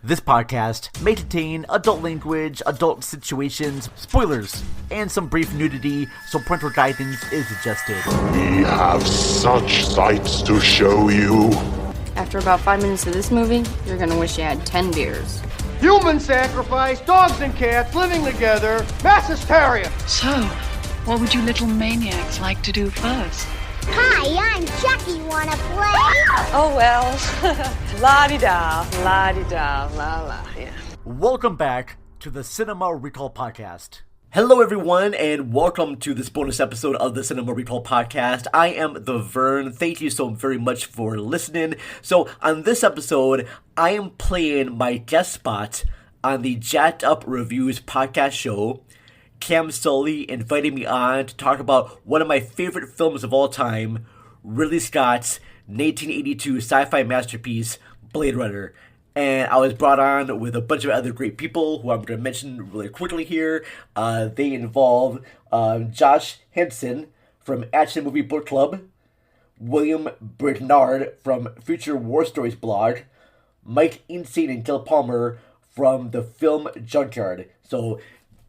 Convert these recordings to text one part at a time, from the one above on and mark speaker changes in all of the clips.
Speaker 1: This podcast may contain adult language, adult situations, spoilers, and some brief nudity, so parental guidance is suggested.
Speaker 2: We have such sights to show you.
Speaker 3: After about 5 minutes of this movie, you're gonna wish you had 10 beers.
Speaker 4: Human sacrifice, dogs and cats living together, mass hysteria.
Speaker 5: So, what would you little maniacs like to do first?
Speaker 6: Hi, I'm Chucky. Wanna play?
Speaker 7: Oh, well. La-di-da, la-di-da, la-la, yeah.
Speaker 1: Welcome back to the Cinema Recall Podcast. Hello, everyone, and welcome to this bonus episode of the Cinema Recall Podcast. I am the Vern. Thank you so very much for listening. So, on this episode, I am playing my guest spot on the Jacked Up Reviews podcast show. Cam Sully invited me on to talk about one of my favorite films of all time, Ridley Scott's 1982 sci-fi masterpiece, Blade Runner. And I was brought on with a bunch of other great people who I'm going to mention really quickly here. They involve Josh Henson from Action Movie Book Club, William Bernard from Future War Stories blog, Mike Insane and Gil Palmer from the Film Junkyard. So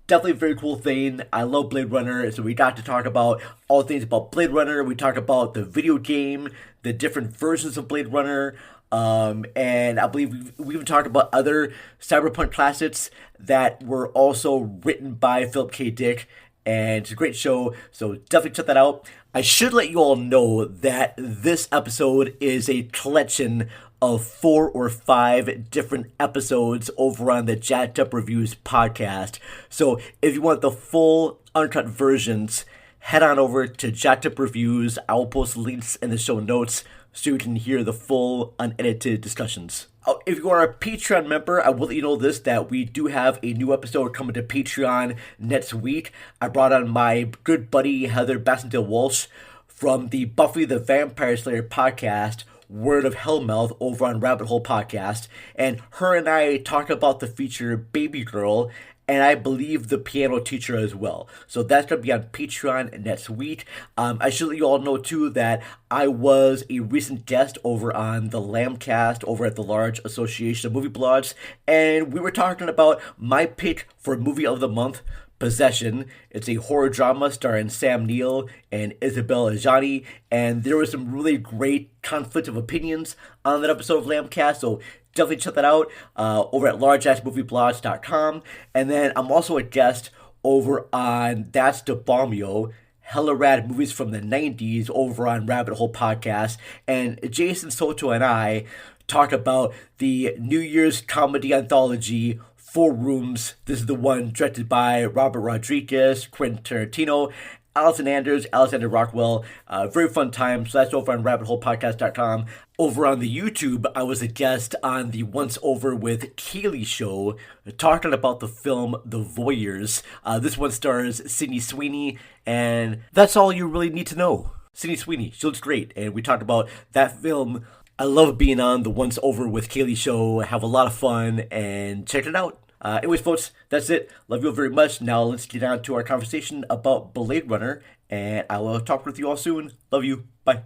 Speaker 1: definitely a very cool thing. I love Blade Runner, so we got to talk about all things about Blade Runner. We talked about the video game, the different versions of Blade Runner, and I believe we even talked about other cyberpunk classics that were also written by Philip K. Dick, and it's a great show, so definitely check that out. I should let you all know that this episode is a collection of 4 or 5 different episodes over on the Jacked Up Reviews podcast. So if you want the full uncut versions, head on over to Jacked Up Reviews. I will post links in the show notes so you can hear the full unedited discussions. If you are a Patreon member, I will let you know this, that we do have a new episode coming to Patreon next week. I brought on my good buddy Heather Bassendale Walsh from the Buffy the Vampire Slayer podcast, Word of Hellmouth, over on Rabbit Hole Podcast, and her and I talked about the feature Baby Girl, and I believe the piano teacher as well. So that's going to be on Patreon next week. I should let you all know too that I was a recent guest over on the Lambcast over at the Large Association of Movie Blogs, and we were talking about my pick for Movie of the Month, Possession. It's a horror drama starring Sam Neill and Isabelle Adjani, and there was some really great conflict of opinions on that episode of Lambcast, so definitely check that out over at largeassmovieblogs.com. And then I'm also a guest over on That's the Bombio, hella rad movies from the 90s over on Rabbit Hole Podcast, and Jason Soto and I talk about the New Year's comedy anthology 4 Rooms. This is the one directed by Robert Rodriguez, Quentin Tarantino, Allison Anders, Alexander Rockwell. Very fun time. So that's over on rabbitholepodcast.com. Over on the YouTube, I was a guest on the Once Over with Kaylee show, talking about the film The Voyeurs. This one stars Sydney Sweeney, and that's all you really need to know. Sydney Sweeney, she looks great, and we talked about that film. I love being on the Once Over with Kaylee show. I have a lot of fun, and check it out. Anyways, folks, that's it. Love you all very much. Now let's get on to our conversation about Blade Runner, and I will talk with you all soon. Love you. Bye.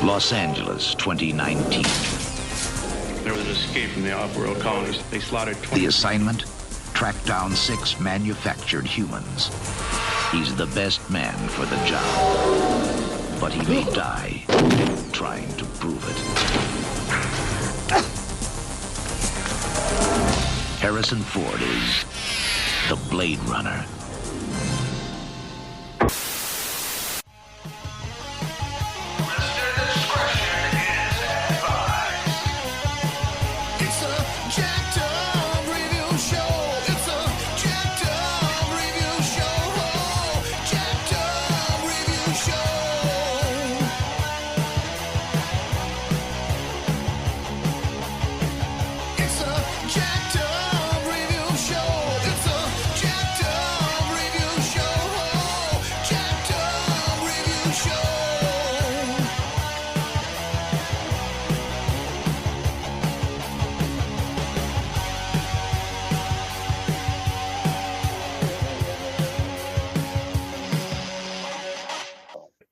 Speaker 8: Los Angeles, 2019.
Speaker 9: There was an escape from the off-world colonies. They slaughtered 20.
Speaker 8: The assignment? Track down 6 manufactured humans. He's the best man for the job. But he may die trying to prove it. Harrison Ford is the Blade Runner.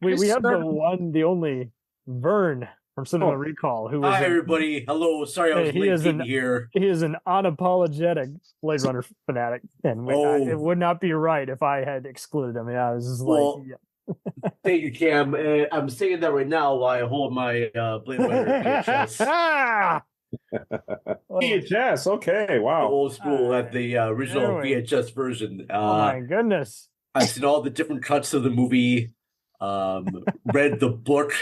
Speaker 10: We have the one, the only Vern from Cinema Recall, who is
Speaker 1: Hi, everybody. Hello. Sorry, I was late getting here.
Speaker 10: He is an unapologetic Blade Runner fanatic, and it would not be right if I had excluded him. Yeah, I was just
Speaker 1: Thank you, Cam. I'm saying that right now while I hold my Blade Runner VHS.
Speaker 11: VHS, okay, wow.
Speaker 1: The old school at the original VHS version.
Speaker 10: Oh my goodness!
Speaker 1: I've seen all the different cuts of the movie. Read the book,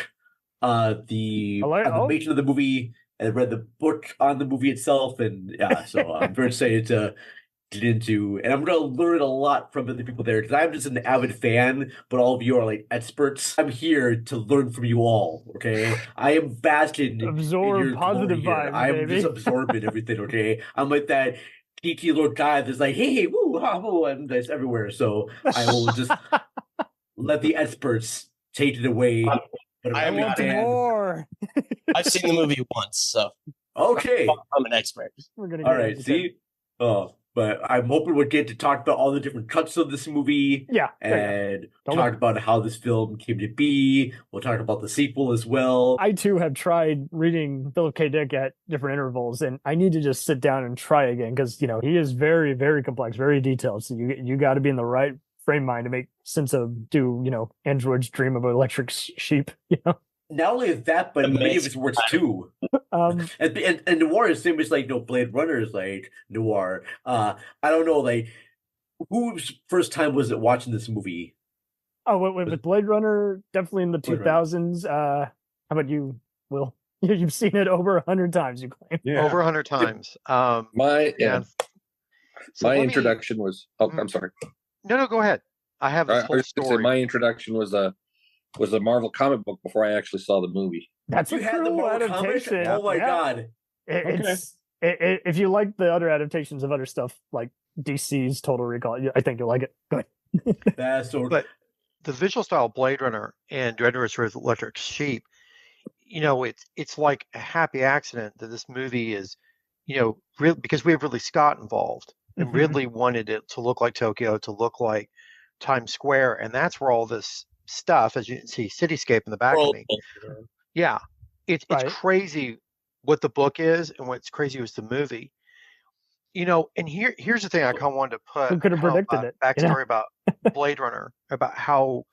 Speaker 1: the animation of the movie, and read the book on the movie itself. And yeah, so I'm very excited to get into, and I'm going to learn a lot from the people there because I'm just an avid fan, but all of you are like experts. I'm here to learn from you all. Okay, I am basking in your
Speaker 10: positive vibes.
Speaker 1: I'm just absorbing everything. Okay, I'm like that TT little guy that's like, hey, woo, ha, woo, and that's everywhere. So I will just let the experts take it away. But
Speaker 10: I want more.
Speaker 12: I've seen the movie once, so
Speaker 1: okay,
Speaker 12: I'm an expert.
Speaker 10: We're gonna
Speaker 1: all right. See, but I'm hoping we'll get to talk about all the different cuts of this movie.
Speaker 10: Yeah,
Speaker 1: and talk about how this film came to be. We'll talk about the sequel as well.
Speaker 10: I too have tried reading Philip K. Dick at different intervals, and I need to just sit down and try again because he is very, very complex, very detailed. So you got to be in the right frame mind to make sense of androids dream of electric sheep.
Speaker 1: Not only that, but many of his works too. And noir is same as like Blade Runner is like noir. I don't know, like whose first time was it watching this movie?
Speaker 10: Oh, with Blade Runner, definitely in the 2000s. How about you, Will? You've seen it over 100 times, you claim.
Speaker 13: Yeah. Over 100 times. My introduction was. Oh, I'm sorry.
Speaker 14: No, go ahead. I have this whole story.
Speaker 13: My introduction was a Marvel comic book before I actually saw the movie.
Speaker 10: That's a cool adaptation.
Speaker 1: Oh my god!
Speaker 10: If you like the other adaptations of other stuff like DC's Total Recall, I think you'll like it. Go ahead.
Speaker 14: But the visual style of Blade Runner and Dreadnought with Electric Sheep, it's like a happy accident that this movie is, because we have Ridley Scott involved, and Ridley wanted it to look like Tokyo, to look like Times Square, and that's where all this stuff, as you can see, cityscape in the back of me. Yeah, it's crazy what the book is, and what's crazy was the movie. And here's the thing I kind of wanted to put.
Speaker 10: Who could have predicted it?
Speaker 14: Backstory about Blade Runner, about how,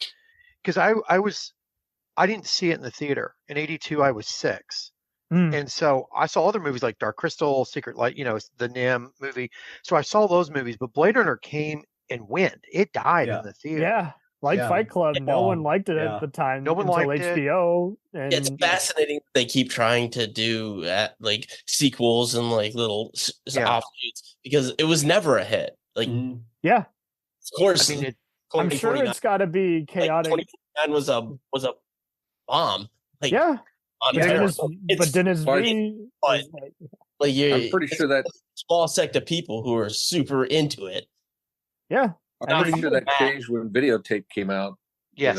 Speaker 14: because I didn't see it in the theater. In '82, I was 6. And so I saw other movies like Dark Crystal, Secret Light, the NIM movie. So I saw those movies, but Blade Runner came and went. It died in the theater.
Speaker 10: Yeah. Fight Club, no one liked it at the time.
Speaker 14: No one
Speaker 10: until
Speaker 14: liked
Speaker 10: HBO. And
Speaker 12: it's fascinating that they keep trying to do like sequels and like little offshoots because it was never a hit. Like,
Speaker 10: yeah,
Speaker 12: of course.
Speaker 10: I mean, I'm sure it's got to be chaotic.
Speaker 12: Like 2049 was a bomb. Like,
Speaker 10: yeah. But Dennis V.
Speaker 13: I'm pretty sure that
Speaker 12: small sect of people who are super into it.
Speaker 10: Yeah.
Speaker 13: I'm pretty sure that changed when videotape came out.
Speaker 14: Yes.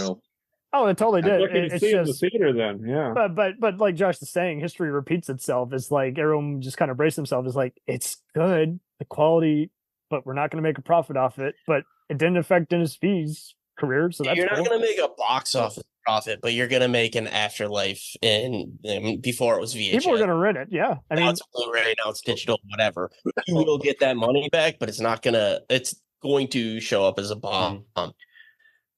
Speaker 10: Oh, it totally did.
Speaker 11: It's just in the theater then, yeah.
Speaker 10: But like Josh is saying, history repeats itself. It's like everyone just kind of brace themselves. It's like it's good, the quality, but we're not going to make a profit off it. But it didn't affect Dennis V's career, so that's
Speaker 12: you're not
Speaker 10: cool.
Speaker 12: going to make a box office profit, but you're going to make an afterlife before it was VHS.
Speaker 10: People are going to rent it, yeah.
Speaker 12: Now it's Blu-ray, now it's digital, whatever. You will get that money back, but it's not going to. It's going to show up as a bomb.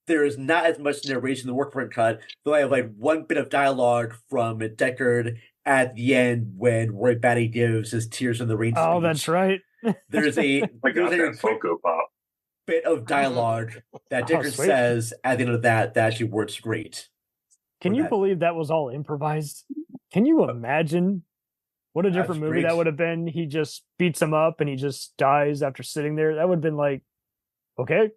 Speaker 1: There is not as much narration in the work print cut, though I have like one bit of dialogue from Deckard at the end when Roy Batty gives his Tears in the Rain speech.
Speaker 10: Oh, that's right.
Speaker 1: There's a bit of dialogue that Deckard says at the end of that actually works great.
Speaker 10: Can you believe that was all improvised? Can you imagine what a different movie that would have been? He just beats him up and he just dies after sitting there. That would have been like, okay.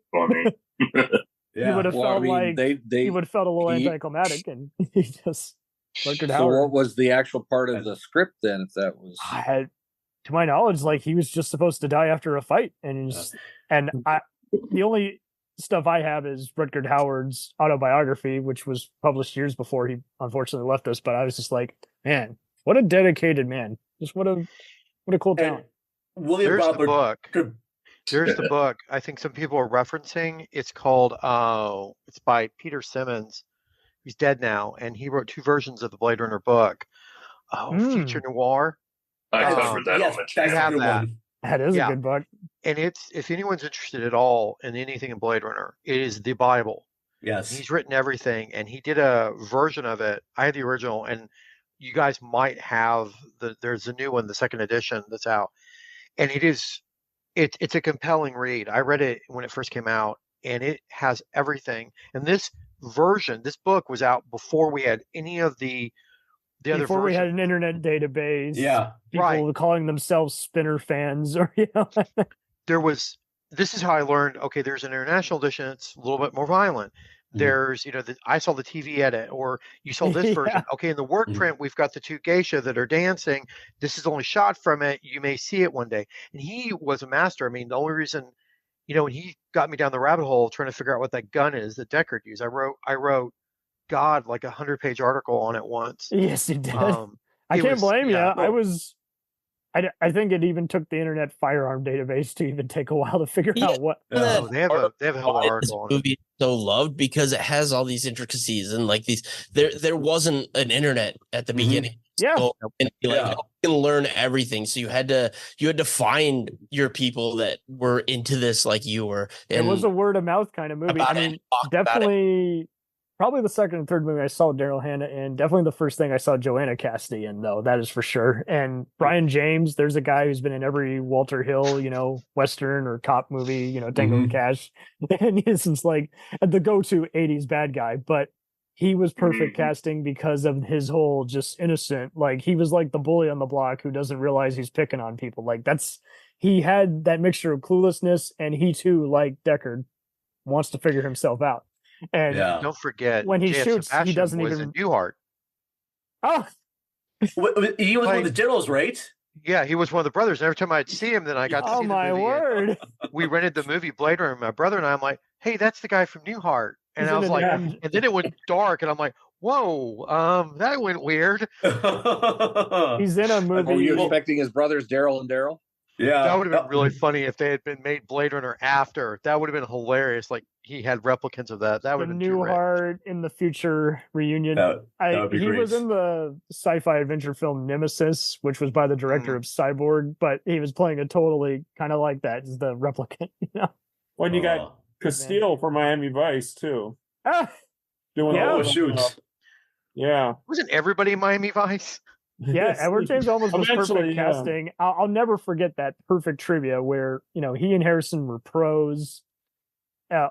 Speaker 10: He would have felt he would have felt a little anticlimactic, and he just Rutger Hauer.
Speaker 13: So what was the actual part of the script then? If that was,
Speaker 10: to my knowledge, like he was just supposed to die after a fight, and the only stuff I have is Rutger Hauer's autobiography, which was published years before he unfortunately left us. But I was just like, man, what a dedicated man! Just what a cool talent.
Speaker 14: There's the book. There's the book. I think some people are referencing. It's called it's by Peter Simmons, He's dead now, and he wrote 2 versions of the Blade Runner book. Future Noir.
Speaker 2: I covered that
Speaker 1: yes,
Speaker 2: on the
Speaker 1: that's
Speaker 2: channel.
Speaker 1: a good
Speaker 14: that.
Speaker 1: one.
Speaker 10: That is a good book.
Speaker 14: And if anyone's interested at all in anything in Blade Runner, it is the Bible.
Speaker 1: Yes.
Speaker 14: He's written everything, and he did a version of it. I had the original, and you guys might have there's a new one, the second edition that's out. And it's a compelling read. I read it when it first came out, and it has everything. And this book was out before we had any of the other
Speaker 10: before we
Speaker 14: versions.
Speaker 10: had an internet database.
Speaker 1: Yeah.
Speaker 10: People calling themselves Spinner fans, or
Speaker 14: this is how I learned, okay, there's an international edition that's a little bit more violent. There's, I saw the TV edit, or you saw this version. Okay, in the work print, we've got the 2 geisha that are dancing. This is only shot from it. You may see it one day. And he was a master. I mean, the only reason, when he got me down the rabbit hole trying to figure out what that gun is that Deckard used, I wrote, God, like 100-page article on it once.
Speaker 10: Yes, he did. I can't blame you. I think it even took the Internet Firearm Database to even take a while to figure out what.
Speaker 14: Oh, they have a hell of an article on it.
Speaker 12: Movie is so loved because it has all these intricacies and like these. There wasn't an internet at the beginning.
Speaker 10: Yeah,
Speaker 12: so, and, you can learn everything. So you had to find your people that were into this like you were.
Speaker 10: And it was a word of mouth kind of movie. I mean, definitely. Probably the second and third movie I saw Daryl Hannah in. Definitely the first thing I saw Joanna Cassidy in, though. That is for sure. And Brian James, there's a guy who's been in every Walter Hill, Western or cop movie, Tango and Cash. And he's like the go-to 80s bad guy. But he was perfect casting because of his whole just innocent. Like, he was like the bully on the block who doesn't realize he's picking on people. Like, he had that mixture of cluelessness, and he too, like Deckard, wants to figure himself out. And
Speaker 14: don't forget,
Speaker 10: when he
Speaker 14: J.F.
Speaker 10: shoots,
Speaker 14: Sebastian
Speaker 10: he doesn't
Speaker 14: was
Speaker 10: even.
Speaker 14: in Newhart.
Speaker 10: Oh,
Speaker 1: he was one of the generals, right?
Speaker 14: Yeah, he was one of the brothers. And every time I'd see him, then I got to see the movie.
Speaker 10: Oh my word!
Speaker 14: We rented the movie Blade Runner. My brother and I'm like, "Hey, that's the guy from Newhart." And I was like, and then it went dark, and I'm like, "Whoa, that went weird."
Speaker 10: He's in a movie.
Speaker 13: Were you expecting his brothers Daryl and Daryl?
Speaker 1: Yeah,
Speaker 14: that would have been really funny if they had been made Blade Runner after. That would have been hilarious. Like, he had replicants of that. That would have been
Speaker 10: Newhart in the future reunion.
Speaker 1: That would be
Speaker 10: he
Speaker 1: great.
Speaker 10: was in the sci-fi adventure film Nemesis, which was by the director of Cyborg, but he was playing a totally kind of like that, is the replicant.
Speaker 11: Well, you got Castile for Miami Vice too.
Speaker 10: Doing
Speaker 1: shoot.
Speaker 11: Yeah.
Speaker 14: Wasn't everybody in Miami Vice?
Speaker 10: Yeah, Edward James Olmos was perfect casting. I'll never forget that perfect trivia where, he and Harrison were pros.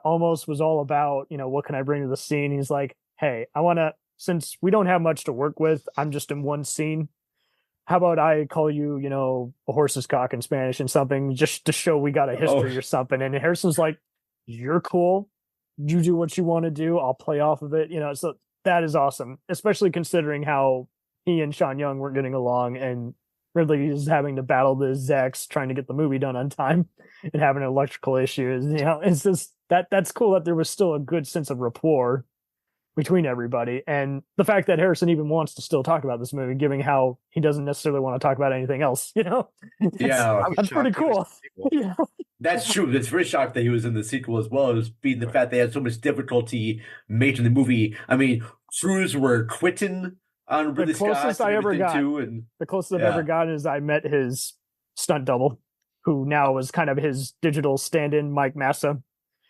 Speaker 10: Almost was all about, what can I bring to the scene? He's like, hey, since we don't have much to work with, I'm just in one scene. How about I call you, a horse's cock in Spanish and something just to show we got a history or something. And Harrison's like, you're cool. You do what you want to do. I'll play off of it. So that is awesome, especially considering how he and Sean Young weren't getting along, and Ridley is having to battle the execs trying to get the movie done on time and having electrical issues. It's just that's cool that there was still a good sense of rapport between everybody. And the fact that Harrison even wants to still talk about this movie, given how he doesn't necessarily want to talk about anything else, that's pretty cool. Yeah.
Speaker 1: That's true. It's very shocked that he was in the sequel as well, as being the fact they had so much difficulty making the movie. I mean, crews were quitting on Ridley Scott. The closest
Speaker 10: I've ever gotten is I met his stunt double, who now is kind of his digital stand-in, Mike Massa.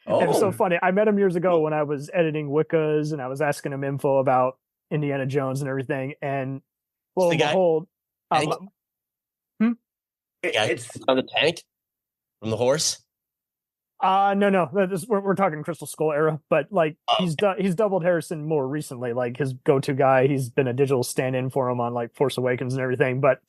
Speaker 10: And it's so funny. I met him years ago when I was editing Wiccas, and I was asking him info about Indiana Jones and everything. And lo and behold,
Speaker 1: it's
Speaker 12: on the tank from the horse.
Speaker 10: No. We're talking Crystal Skull era, but like he's doubled Harrison more recently. Like his go-to guy, he's been a digital stand-in for him on like Force Awakens and everything. But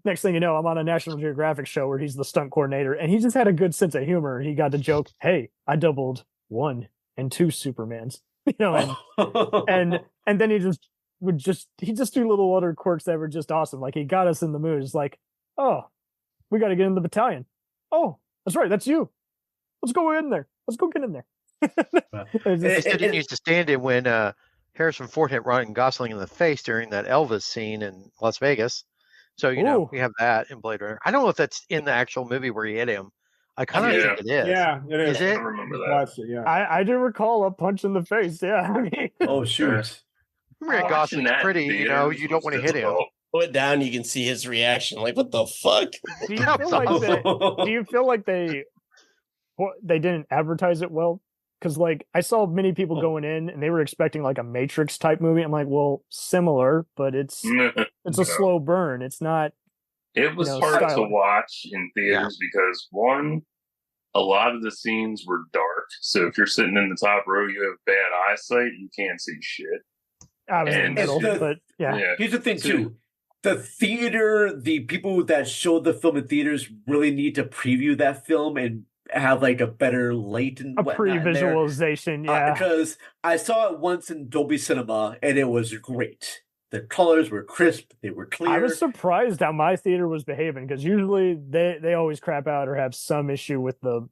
Speaker 10: next thing you know, I'm on a National Geographic show where he's the stunt coordinator, and he just had a good sense of humor. He got to joke, "Hey, I doubled 1 and 2 Supermans," and then he just do little other quirks that were just awesome. Like he got us in the mood. It's like, oh, we got to get in the battalion. Oh, that's right, that's you. Let's go in there. Let's go get in there.
Speaker 14: They didn't use to stand in when Harrison Ford hit Ryan Gosling in the face during that Elvis scene in Las Vegas. So, we have that in Blade Runner. I don't know if that's in the actual movie where he hit him. I kind of think it is.
Speaker 11: Yeah, it is.
Speaker 14: Is it?
Speaker 2: I remember that.
Speaker 10: I do recall a punch in the face. Yeah.
Speaker 1: Oh, shoot.
Speaker 14: Ryan Gosling's pretty, you know, you don't want to hit him.
Speaker 12: Put down, you can see his reaction. Like, what the fuck?
Speaker 10: Do you feel like they didn't advertise it well? Because like I saw many people going in and they were expecting like a Matrix type movie. I'm like, well, similar, but it's a slow burn. It's not.
Speaker 15: It was hard to watch in theaters because one, a lot of the scenes were dark. So if you're sitting in the top row, you have bad eyesight. You can't see shit.
Speaker 10: I was in the middle, but yeah.
Speaker 1: Here's the thing too. The theater, the people that showed the film in theaters really need to preview that film and have like a better light and
Speaker 10: pre-visualization,
Speaker 1: because I saw it once in Dolby Cinema and it was great. The colors were crisp, they were clear.
Speaker 10: I was surprised how my theater was behaving because usually they always crap out or have some issue with the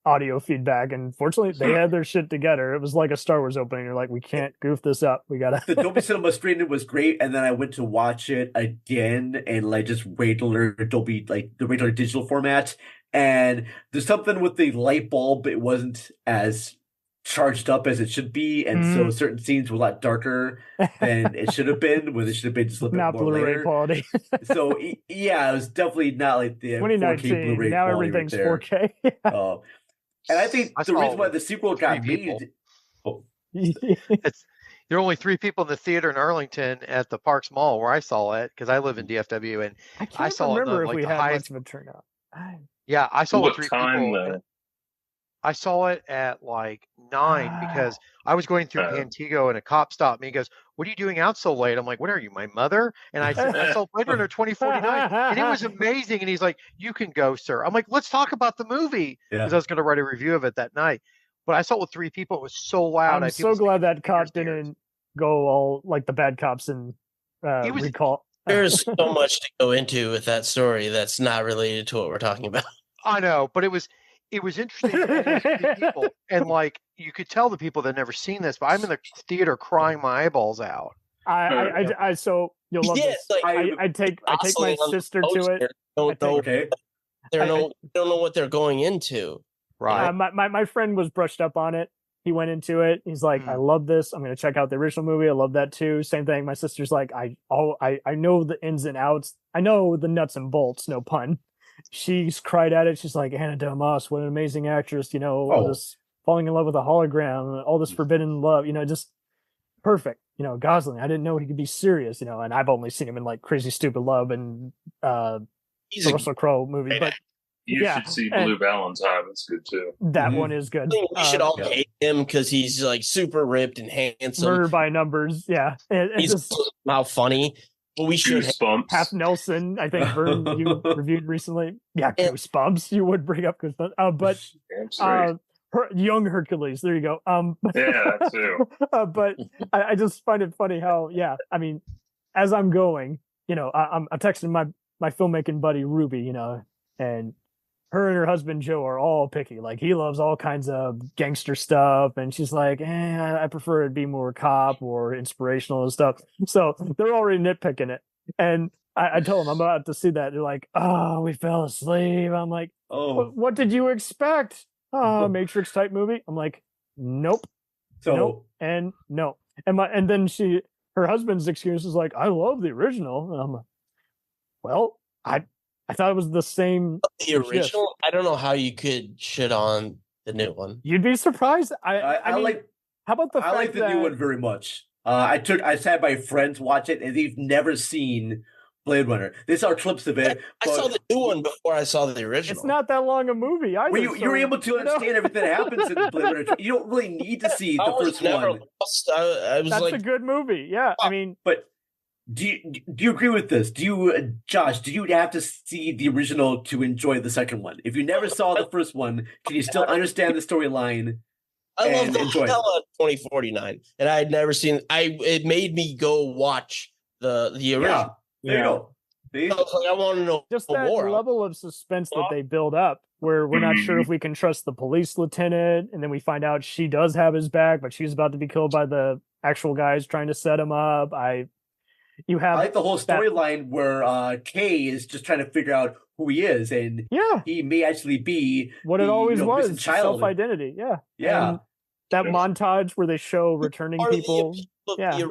Speaker 10: audio feedback, and fortunately they had their shit together. It was like a Star Wars opening. You're like, we can't goof this up. We gotta.
Speaker 1: The Dolby Cinema screening was great, and then I went to watch it again and like just regular Dolby, like the regular digital format. And there's something with the light bulb; it wasn't as charged up as it should be, and so certain scenes were a lot darker than it should have been. When it should have been just a little bit more
Speaker 10: Blu-ray
Speaker 1: later.
Speaker 10: quality.
Speaker 1: So yeah, it was definitely not like the 4K Blu-ray.
Speaker 10: Now
Speaker 1: quality
Speaker 10: everything's
Speaker 1: right
Speaker 10: 4K.
Speaker 1: And I think the reason why the sequel got made.
Speaker 14: There are only 3 people in the theater in Arlington at the Parks Mall where I saw it because I live in DFW, and I saw
Speaker 10: remember
Speaker 14: it
Speaker 10: if we
Speaker 14: the
Speaker 10: had
Speaker 14: highest.
Speaker 10: much of a turnout.
Speaker 14: Yeah, I saw
Speaker 15: What
Speaker 14: 3
Speaker 15: time,
Speaker 14: people.
Speaker 15: though?
Speaker 14: I saw it at like 9 because I was going through Pantego and a cop stopped me. He goes, "What are you doing out so late?" I'm like, "What are you, my mother?" And I said, "I saw Blade Runner 2049, and it was amazing." And he's like, "You can go, sir." I'm like, "Let's talk about the movie," because I was going to write a review of it that night. But I saw it with 3 people. It was so loud.
Speaker 10: I'm so glad that cop didn't go all like the bad cops and recall.
Speaker 12: There's so much to go into with that story that's not related to what we're talking about.
Speaker 14: I know, but it was interesting to people, and like you could tell the people that never seen this. But I'm in the theater crying my eyeballs out.
Speaker 10: I so you'll love this.
Speaker 12: Like,
Speaker 10: I take my sister to it.
Speaker 12: Don't know what they're going into.
Speaker 14: Right.
Speaker 10: My friend was brushed up on it. He went into it. He's like, I love this. I'm going to check out the original movie. I love that too. Same thing. My sister's like, I know the ins and outs. I know the nuts and bolts. No pun. She's cried at it. She's like, Anna de Armas, what an amazing actress. You know, all this falling in love with a hologram, all this forbidden love. You know, just perfect. You know, Gosling. I didn't know he could be serious. You know, and I've only seen him in like Crazy Stupid Love and the Russell Crowe movie, but.
Speaker 15: You should see Blue Valentine. It's good too.
Speaker 10: That one is good.
Speaker 12: We should all hate him because he's like super ripped and handsome.
Speaker 10: Murder by Numbers. Yeah.
Speaker 12: He's somehow funny. But we should
Speaker 10: Half Nelson, I think Vern, you reviewed recently. Yeah, Goosebumps. You would bring up Goosebumps. But young Hercules. There you go.
Speaker 15: Yeah, that too.
Speaker 10: But I just find it funny how, I mean, as I'm going, you know, I'm texting my filmmaking buddy Ruby, you know, and her and her husband Joe are all picky. Like he loves all kinds of gangster stuff, and she's like, I prefer it be more cop or inspirational and stuff. So they're already nitpicking it. And I told them I'm about to see that. They're like, "Oh, we fell asleep." I'm like, "Oh, what did you expect? Matrix type movie?" I'm like, "Nope."
Speaker 1: So
Speaker 10: nope, and no. And then her husband's excuse is like, "I love the original." And I'm like, "Well, I thought it was the same."
Speaker 12: The original? I don't know how you could shit on the new one.
Speaker 10: You'd be surprised. I mean,
Speaker 1: like.
Speaker 10: How about the?
Speaker 1: I like the new one very much. I had my friends watch it, and they've never seen Blade Runner. They saw clips of it.
Speaker 12: I saw the new one before I saw the original.
Speaker 10: It's not that long a movie either.
Speaker 1: Well, you're able to understand everything that happens in Blade Runner. You don't really need to see the first one.
Speaker 10: That's a good movie. Yeah, I mean,
Speaker 1: but. Do you agree with this? Josh, do you have to see the original to enjoy the second one? If you never saw the first one, can you still understand the storyline?
Speaker 12: I love the hell out of 2049, and I had never seen. It made me go watch the original.
Speaker 1: Yeah, there you go.
Speaker 12: See? I want to know
Speaker 10: just that
Speaker 12: more.
Speaker 10: Level of suspense that they build up, where we're not sure if we can trust the police lieutenant, and then we find out she does have his back, but she's about to be killed by the actual guys trying to set him up. I like
Speaker 1: the whole storyline where Kay is just trying to figure out who he is, and he may actually be
Speaker 10: what it always was, self-identity. Yeah. And that montage where they show returning people.
Speaker 12: The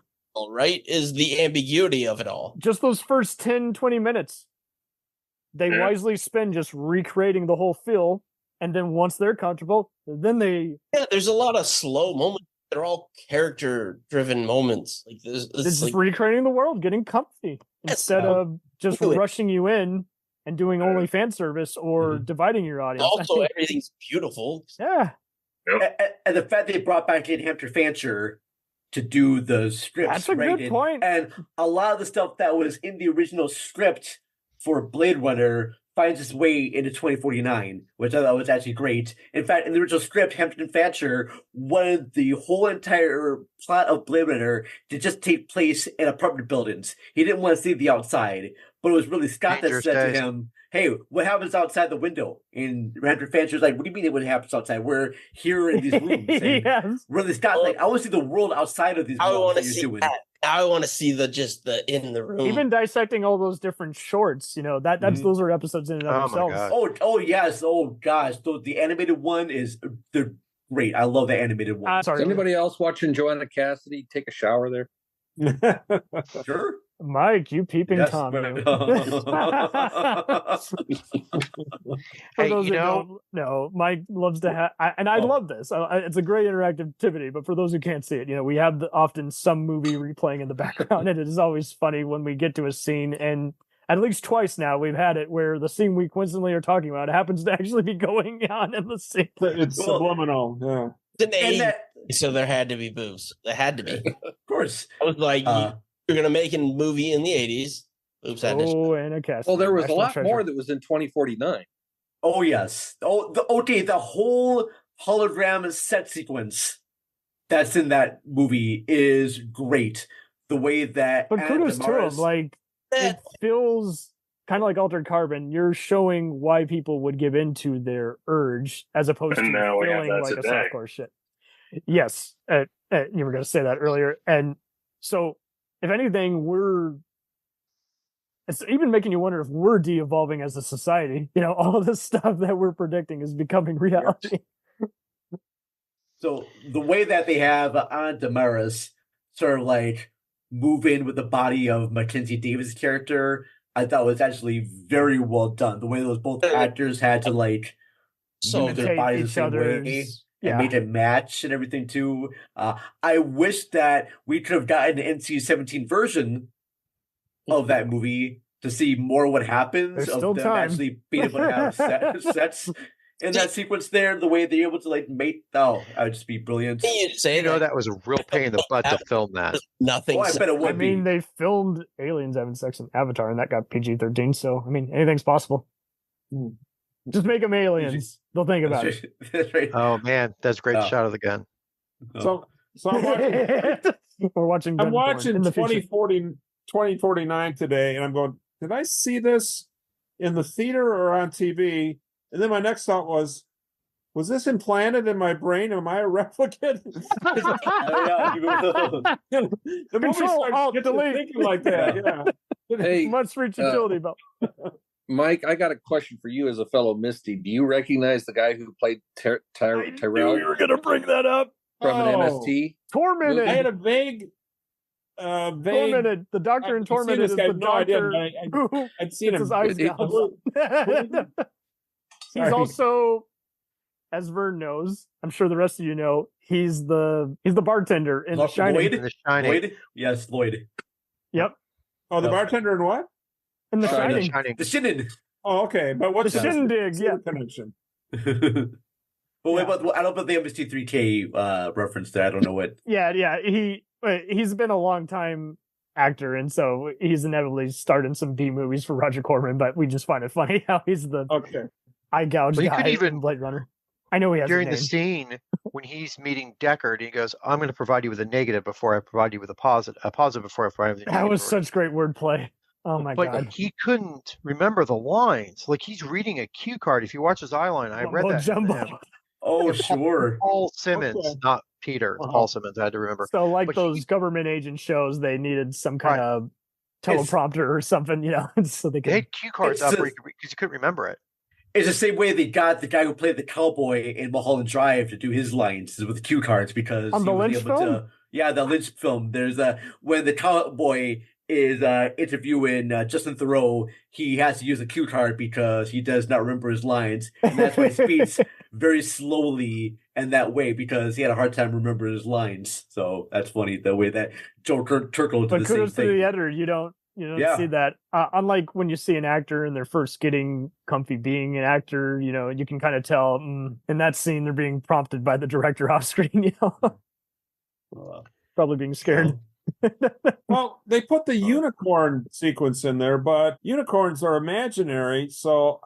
Speaker 12: right? Is the ambiguity of it all.
Speaker 10: Just those first 10, 20 minutes. They wisely spend just recreating the whole feel, and then once they're comfortable, then they...
Speaker 12: Yeah, there's a lot of slow moments. They're all character-driven moments. Like
Speaker 10: it's just recreating the world, getting comfy, instead of just rushing you in and doing only fan service or dividing your audience.
Speaker 12: Also, everything's beautiful.
Speaker 10: Yeah.
Speaker 1: And the fact they brought back in Hampton Fancher to do the scripts.
Speaker 10: That's a good point.
Speaker 1: And a lot of the stuff that was in the original script for Blade Runner finds its way into 2049, which I thought was actually great. In fact, in the original script, Hampton Fancher wanted the whole entire plot of Blade Runner to just take place in apartment buildings. He didn't want to see the outside, but it was really Scott that said to him, hey, what happens outside the window? And Hampton Fancher's like, what do you mean what happens outside? We're here in these rooms. And really Scott's like, I want to see the world outside of these walls that you're doing.
Speaker 12: I want to see the in the room.
Speaker 10: Even dissecting all those different shorts, that's those are episodes in and of themselves.
Speaker 1: Oh yes, oh gosh, the animated one they're great. I love the animated one.
Speaker 13: Is anybody else watching Joanna Cassidy take a shower there?
Speaker 1: Sure.
Speaker 10: Mike, you peeping Tom. For those who don't know, Mike loves to have, and I love this. It's a great interactive activity, but for those who can't see it, we have often some movie replaying in the background, and it is always funny when we get to a scene, and at least twice now we've had it where the scene we coincidentally are talking about happens to actually be going on in the scene.
Speaker 11: It's subliminal, yeah.
Speaker 12: So there had to be boobs. There had to be.
Speaker 1: Of course.
Speaker 12: I was like, you're going to make a movie in the 80s. Boobs had to.
Speaker 10: And a cast.
Speaker 13: Well, there was a lot more that was in 2049.
Speaker 1: Oh, yes. The whole hologram set sequence that's in that movie is great. The way that...
Speaker 10: But kudos to him. It feels kind of like Altered Carbon. You're showing why people would give into their urge as opposed to feeling like a softcore shit. Yes. You were going to say that earlier. And so, if anything, it's even making you wonder if we're de-evolving as a society. All of this stuff that we're predicting is becoming reality.
Speaker 1: So the way that they have Anna Damaris sort of move in with the body of Mackenzie Davis' character, I thought was actually very well done. The way those both actors had to move their bodies the same way. And made it match and everything too. I wish that we could have gotten an NC-17 version of that movie to see more what happens.
Speaker 10: There's
Speaker 1: of
Speaker 10: still
Speaker 1: them
Speaker 10: time.
Speaker 1: Actually being able to have sets in that sequence there. The way they're able to mate. Oh, that would just be brilliant.
Speaker 14: That was a real pain in the butt to film that.
Speaker 12: Nothing.
Speaker 1: Oh, I bet it would be.
Speaker 10: They filmed aliens having sex in Avatar, and that got PG-13. So anything's possible. Just make them aliens. They'll think about it.
Speaker 1: That's right.
Speaker 14: Oh man, that's a great shot of the gun.
Speaker 11: So I'm watching. I'm watching 2049 today, and I'm going, did I see this in the theater or on TV? And then my next thought was this implanted in my brain? Am I a replicant? The movie starts thinking like that. Yeah.
Speaker 13: Hey,
Speaker 10: much reachability,
Speaker 13: Mike, I got a question for you as a fellow Misty. Do you recognize the guy who played Tyrell?
Speaker 10: You were going to bring that up.
Speaker 13: From an MST?
Speaker 10: Tormented.
Speaker 11: I had a vague...
Speaker 10: Tormented. The doctor in Tormented is the doctor who
Speaker 11: I'd seen him.
Speaker 10: His eyes down. He's also, as Vern knows, I'm sure the rest of you know, he's the bartender in The Shining.
Speaker 1: Lloyd? Yes, Lloyd.
Speaker 10: Yep.
Speaker 11: Oh, the bartender in what?
Speaker 10: In The
Speaker 1: Shining.
Speaker 10: Shining.
Speaker 1: The Shindig.
Speaker 11: Oh, okay. But what's
Speaker 10: the Shindig? Yeah.
Speaker 11: Connection.
Speaker 1: Well, I don't put the MST3K reference there. I don't know what.
Speaker 10: Yeah. He's been a long time actor, and so he's inevitably starred in some B movies for Roger Corman. But we just find it funny how he's the eye gouge guy in Blade Runner. I know he has
Speaker 14: during the scene when he's meeting Deckard, and he goes, "I'm going to provide you with a negative before I provide you with a positive before I provide you with a negative."
Speaker 10: That was such great wordplay. Oh my god!
Speaker 14: But he couldn't remember the lines. Like he's reading a cue card. If you watch his eye line, I read that.
Speaker 10: Jumbo.
Speaker 1: Oh, sure.
Speaker 14: Paul Simmons, not Peter. Paul Simmons. I had to remember.
Speaker 10: So, those government agent shows, they needed some kind of teleprompter or something, so they
Speaker 14: had cue cards up because you couldn't remember it.
Speaker 1: It's the same way they got the guy who played the cowboy in Mulholland Drive to do his lines with the cue cards because
Speaker 10: on the Lynch film.
Speaker 1: Yeah, the Lynch film. There's when the cowboy is interviewing Justin Theroux, he has to use a cue card because he does not remember his lines, and that's why he speaks very slowly and that way because he had a hard time remembering his lines. So that's funny the way that Joe Turkel did
Speaker 10: But
Speaker 1: the same
Speaker 10: kudos to
Speaker 1: thing.
Speaker 10: the editor. You don't
Speaker 1: Yeah.
Speaker 10: see that. Unlike when you see an actor and they're first getting comfy being an actor, you can kind of tell in that scene they're being prompted by the director off screen. Probably being scared.
Speaker 11: Well, they put the unicorn sequence in there, but unicorns are imaginary, so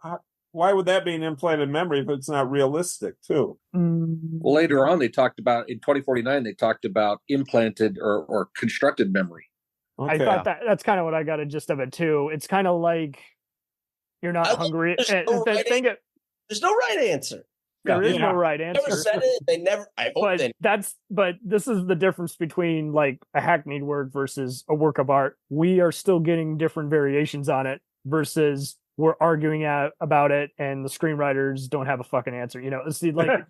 Speaker 11: why would that be an implanted memory if it's not realistic, too?
Speaker 13: Well, later on, they talked about, in 2049, they talked about implanted or constructed memory.
Speaker 10: I thought that's kind of what I got a gist of it, too. It's kind of like you're not hungry.
Speaker 12: There's no right answer.
Speaker 10: There is no right answer.
Speaker 12: Never said it. They never. I hope they.
Speaker 10: But this is the difference between like a hackneyed word versus a work of art. We are still getting different variations on it versus we're arguing about it, and the screenwriters don't have a fucking answer. See, but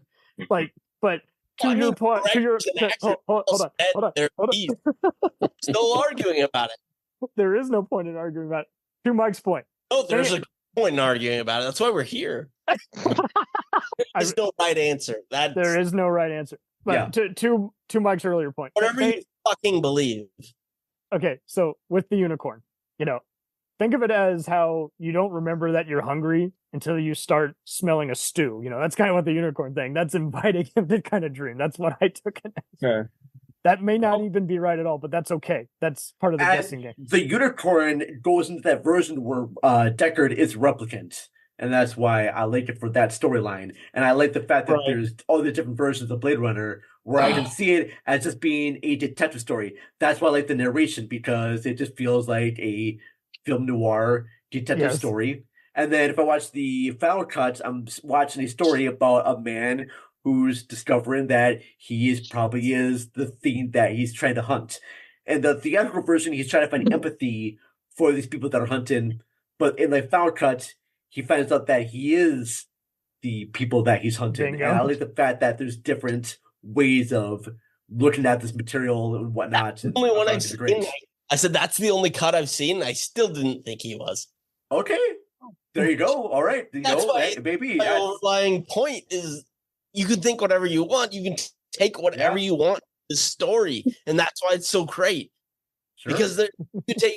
Speaker 10: to your point, hold on.
Speaker 12: Still arguing about it.
Speaker 10: There is no point in arguing about it. To Mike's point.
Speaker 12: Oh, there's a point in arguing about it. That's why we're here. There's no right answer.
Speaker 10: There is no right answer. But to Mike's earlier point,
Speaker 12: whatever you fucking believe.
Speaker 10: Okay, so with the unicorn, think of it as how you don't remember that you're hungry until you start smelling a stew. That's kind of what the unicorn thing. That's inviting him to kind of dream. That's what I took it as.
Speaker 11: Okay.
Speaker 10: That may not even be right at all, but that's okay. That's part of the guessing game.
Speaker 1: The unicorn goes into that version where Deckard is replicant. And that's why I like it for that storyline. And I like the fact that there's all the different versions of Blade Runner where I can see it as just being a detective story. That's why I like the narration because it just feels like a film noir detective story. And then if I watch the final cut, I'm watching a story about a man who's discovering that he probably is the thing that he's trying to hunt. And the theatrical version, he's trying to find empathy for these people that are hunting. But in the final cut, he finds out that he is the people that he's hunting.
Speaker 10: Bingo.
Speaker 1: And I like the fact that there's different ways of looking at this material and whatnot.
Speaker 12: That's the only one I've seen. I said that's the only cut I've seen. I still didn't think he was.
Speaker 1: Okay. There you go. All right.
Speaker 12: That's why
Speaker 1: maybe
Speaker 12: my overlying point is you can think whatever you want. You can take whatever you want the story. And that's why it's so great. Sure. Because you take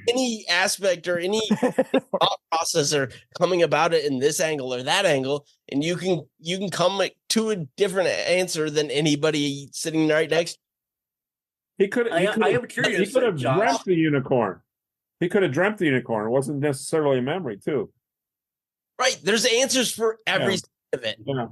Speaker 12: any aspect or any thought process or coming about it in this angle or that angle, and you can come to a different answer than anybody sitting right next.
Speaker 11: I am curious. He could have dreamt the unicorn. He could have dreamt the unicorn. It wasn't necessarily a memory, too.
Speaker 12: Right. There's answers for every side of it.
Speaker 11: Yeah.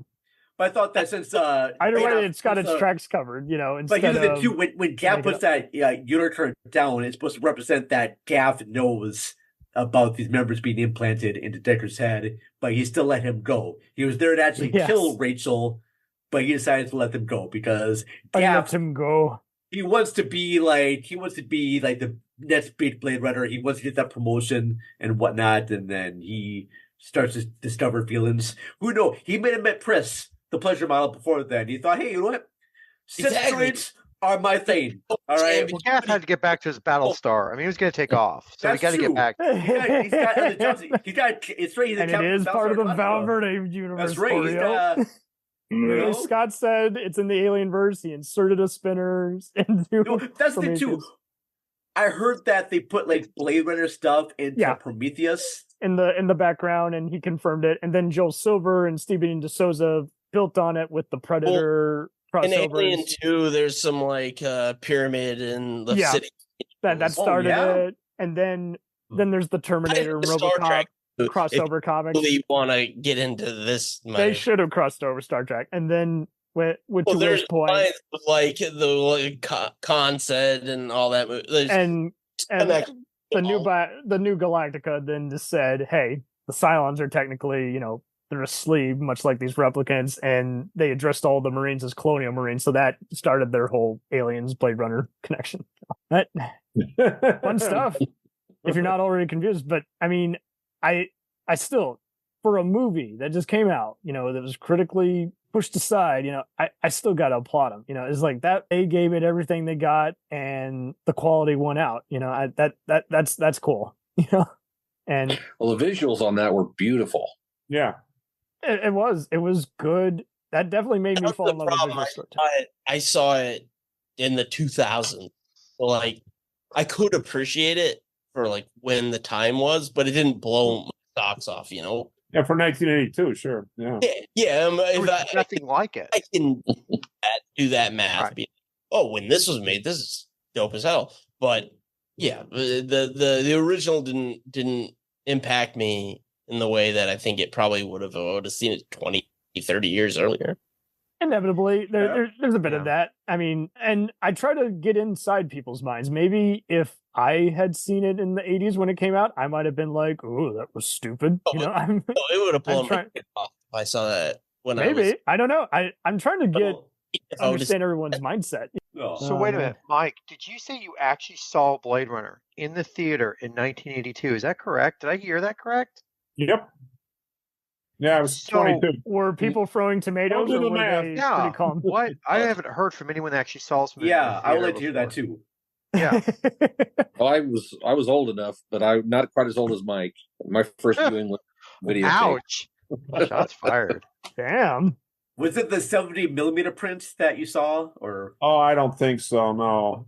Speaker 1: But I thought that since
Speaker 10: either way, it's got its tracks covered,
Speaker 1: But here's the two: when Gav puts that unicorn down, it's supposed to represent that Gav knows about these members being implanted into Deckard's head, but he still let him go. He was there to actually kill Rachel, but he decided to let them go because Gav
Speaker 10: let him go.
Speaker 1: He wants to be like the next big Blade Runner. He wants to get that promotion and whatnot, and then he starts to discover feelings. Who knows? He may have met Pris, the pleasure model, before then. He thought, hey, you know what? Citrate are my thing. All right.
Speaker 14: Well, Gav had to get back to his Battlestar. I mean, he was going to take off, so we got to get back.
Speaker 1: He's got other jobs. It's right.
Speaker 10: And it is part of the Valverde universe.
Speaker 1: That's right.
Speaker 10: Scott said it's in the Alien verse. He inserted a spinner into.
Speaker 1: That's the thing too. I heard that they put like Blade Runner stuff into Prometheus
Speaker 10: in the background, and he confirmed it. And then Joel Silver and Steven D'Souza built on it with the Predator crossovers.
Speaker 12: In Alien 2, there's some like pyramid in the city.
Speaker 10: That started it, and then there's the Terminator and RoboCop crossover comics.
Speaker 12: Really want to get into this?
Speaker 10: They should have crossed over Star Trek, and then to
Speaker 12: there's
Speaker 10: Will's point,
Speaker 12: like the Khan said and all that.
Speaker 10: And the new Galactica then just said, hey, the Cylons are technically, they're a sleeve, much like these replicants, and they addressed all the Marines as colonial Marines, so that started their whole Aliens Blade Runner connection. That fun stuff. If you're not already confused, but I mean, I still, for a movie that just came out, that was critically pushed aside, I still got to applaud them. It's like that they gave it everything they got, and the quality won out. That's cool. And
Speaker 13: well, the visuals on that were beautiful.
Speaker 11: Yeah,
Speaker 10: it was good. That definitely made me fall in love with visual storytelling.
Speaker 12: I saw it in the 2000s, so like I could appreciate it for like when the time was, but it didn't blow my socks off.
Speaker 11: Yeah, for 1982, sure. Yeah.
Speaker 14: Nothing like it.
Speaker 12: I can do that math. Right. When this was made, this is dope as hell. But yeah, the original didn't impact me in the way that I think it probably would have. I would have seen it 20, 30 years earlier.
Speaker 10: Inevitably, there's a bit of that. I mean, and I try to get inside people's minds. Maybe if I had seen it in the 80s when it came out, I might have been like, "Ooh, that was stupid."
Speaker 12: It would have blown my head off if I saw that when
Speaker 10: I don't know. I'm trying to understand everyone's mindset.
Speaker 14: So wait a minute, Mike. Did you say you actually saw Blade Runner in the theater in 1982? Is that correct? Did I hear that correct?
Speaker 11: Yep. Yeah, I was 22.
Speaker 10: Were people throwing tomatoes? Or were they pretty calm?
Speaker 14: What? I haven't heard from anyone that actually saw some.
Speaker 1: Yeah, I would like to hear that too.
Speaker 14: Yeah.
Speaker 13: Well, I was old enough, but I'm not quite as old as Mike. My first viewing was video.
Speaker 14: Ouch! Shots fired.
Speaker 10: Damn.
Speaker 1: Was it the 70 millimeter print that you saw, or?
Speaker 11: Oh, I don't think so. No.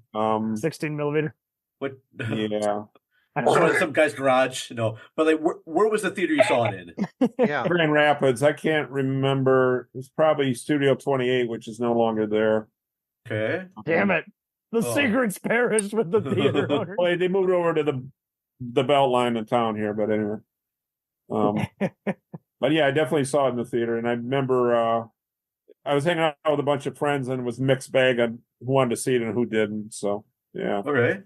Speaker 10: 16 millimeter.
Speaker 1: What?
Speaker 11: Yeah.
Speaker 1: Some guy's garage. No, but like, where was the theater you saw it in?
Speaker 14: Yeah,
Speaker 11: Grand Rapids. I can't remember. It's probably Studio 28, which is no longer there.
Speaker 1: Okay.
Speaker 10: Damn it! The secrets perished with the theater owner.
Speaker 11: Well, they moved over to the belt line in town here, but anyway. But yeah, I definitely saw it in the theater, and I remember I was hanging out with a bunch of friends, and it was a mixed bag on who wanted to see it and who didn't. So yeah.
Speaker 1: All right.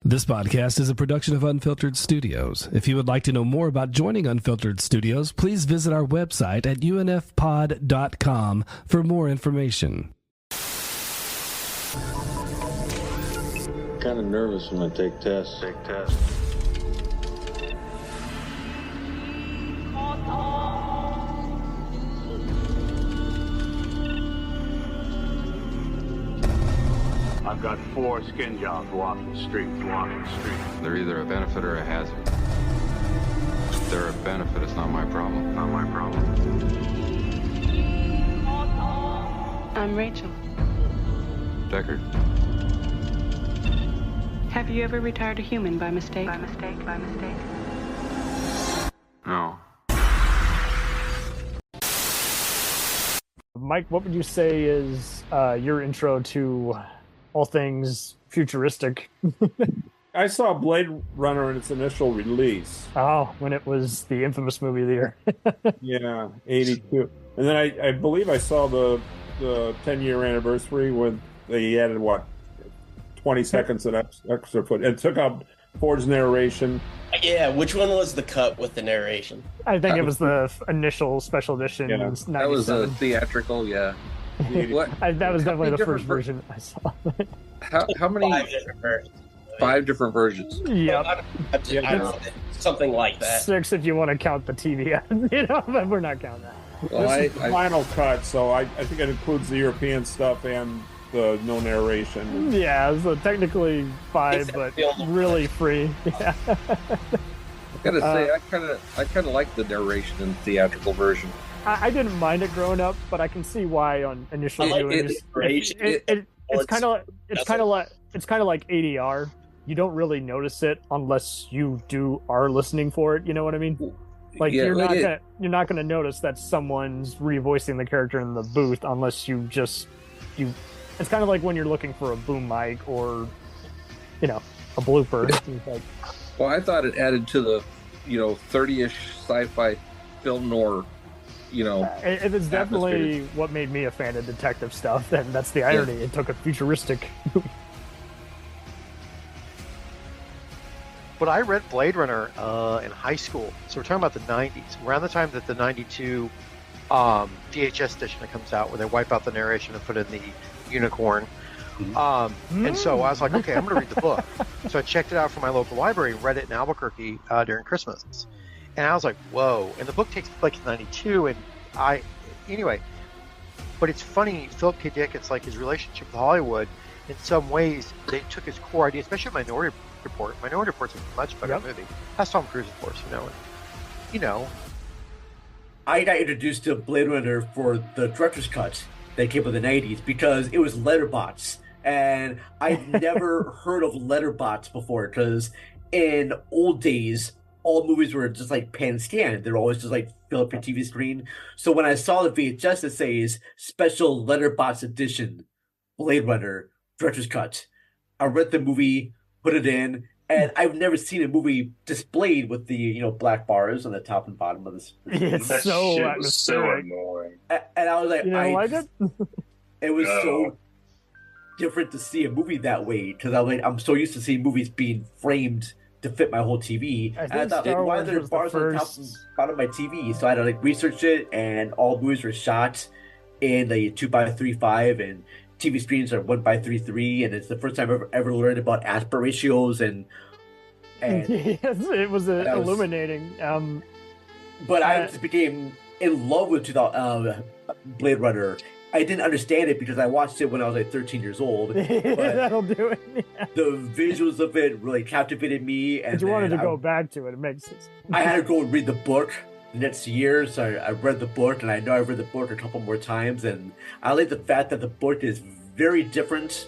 Speaker 16: This podcast is a production of Unfiltered Studios. If you would like to know more about joining Unfiltered Studios, please visit our website at unfpod.com for more information.
Speaker 17: Kind of nervous when I take tests.
Speaker 9: I've got 4 skin jobs walking the street.
Speaker 18: They're either a benefit or a hazard. If they're a benefit, it's not my problem.
Speaker 5: I'm Rachel.
Speaker 18: Deckard.
Speaker 5: Have you ever retired a human by mistake?
Speaker 18: No.
Speaker 10: Mike, what would you say is your intro to all things futuristic?
Speaker 11: I saw Blade Runner in its initial release.
Speaker 10: Oh, when it was the infamous movie of the year.
Speaker 11: Yeah, 82. And then I believe I saw the 10-year anniversary when they added, 20 seconds of extra footage. And took out Ford's narration.
Speaker 12: Yeah, which one was the cut with the narration?
Speaker 10: I think it was the initial special edition.
Speaker 11: Yeah,
Speaker 13: that was a theatrical, yeah.
Speaker 10: That was definitely the first version I saw.
Speaker 13: How many?
Speaker 12: 5 different versions.
Speaker 13: 5 different versions.
Speaker 10: Yep.
Speaker 12: Something like that.
Speaker 10: 6 if you want to count the TV ads, but we're not counting that.
Speaker 11: Well, this is the final cut, so I think it includes the European stuff and the no narration.
Speaker 10: Yeah, so technically 5, but really free. Yeah.
Speaker 13: I gotta say, I kind of like the narration in the theatrical version.
Speaker 10: I didn't mind it growing up, but I can see why on initial viewings. It's kind of like ADR. You don't really notice it unless you are listening for it. You know what I mean? Like you're not gonna notice that someone's revoicing the character in the booth unless you. It's kind of like when you're looking for a boom mic or, a blooper.
Speaker 13: Well, I thought it added to the, 30-ish sci-fi film noir.
Speaker 10: It was definitely what made me a fan of detective stuff, and that's the irony. Yeah. It took a futuristic movie.
Speaker 14: But I read Blade Runner in high school, so we're talking about the 90s, around the time that the 92 VHS edition comes out, where they wipe out the narration and put in the unicorn. And so I was like, okay, I'm going to read the book. So I checked it out from my local library, read it in Albuquerque during Christmas. And I was like, whoa. And the book takes place in 92, and anyway, but it's funny, Philip K. Dick, it's like his relationship with Hollywood, in some ways, they took his core idea, especially Minority Report. Minority Report's a much better movie. That's Tom Cruise, of course,
Speaker 1: I got introduced to Blade Runner for the director's cut that came in the 90s because it was letterbox. And I'd never heard of letterbox before because in old days, all movies were just like pan scan. They're always just like fill up your TV screen. So when I saw the VHS that says special letterbox edition Blade Runner director's cut, I read the movie, put it in, and I've never seen a movie displayed with the black bars on the top and bottom of the screen.
Speaker 10: It's
Speaker 15: That
Speaker 10: so
Speaker 15: shit was so
Speaker 10: atmospheric.
Speaker 15: annoying.
Speaker 1: And I was like,
Speaker 10: You don't like it?
Speaker 1: It was
Speaker 15: No.
Speaker 1: so different to see a movie that way because I'm so used to seeing movies being framed to fit my whole TV.
Speaker 10: I
Speaker 1: And I
Speaker 10: think
Speaker 1: thought,
Speaker 10: Star
Speaker 1: why are
Speaker 10: Wars
Speaker 1: there
Speaker 10: was the
Speaker 1: bars on the top
Speaker 10: first-
Speaker 1: and bottom of my TV? So I had to research it, and all movies were shot in the 2:3.5, and TV screens are 1:3.3, and it's the first time I've ever learned about aspect ratios and
Speaker 10: yes, it was
Speaker 1: that was-
Speaker 10: illuminating.
Speaker 1: But I just became in love with Blade Runner. I didn't understand it because I watched it when I was like 13 years old. But
Speaker 10: That'll do it. Yeah.
Speaker 1: the visuals of it really captivated me. And
Speaker 10: But you wanted to
Speaker 1: then
Speaker 10: go back to it. It makes sense.
Speaker 1: I had to go and read the book the next year. So I read the book, and I know I've read the book a couple more times. And I like the fact that the book is very different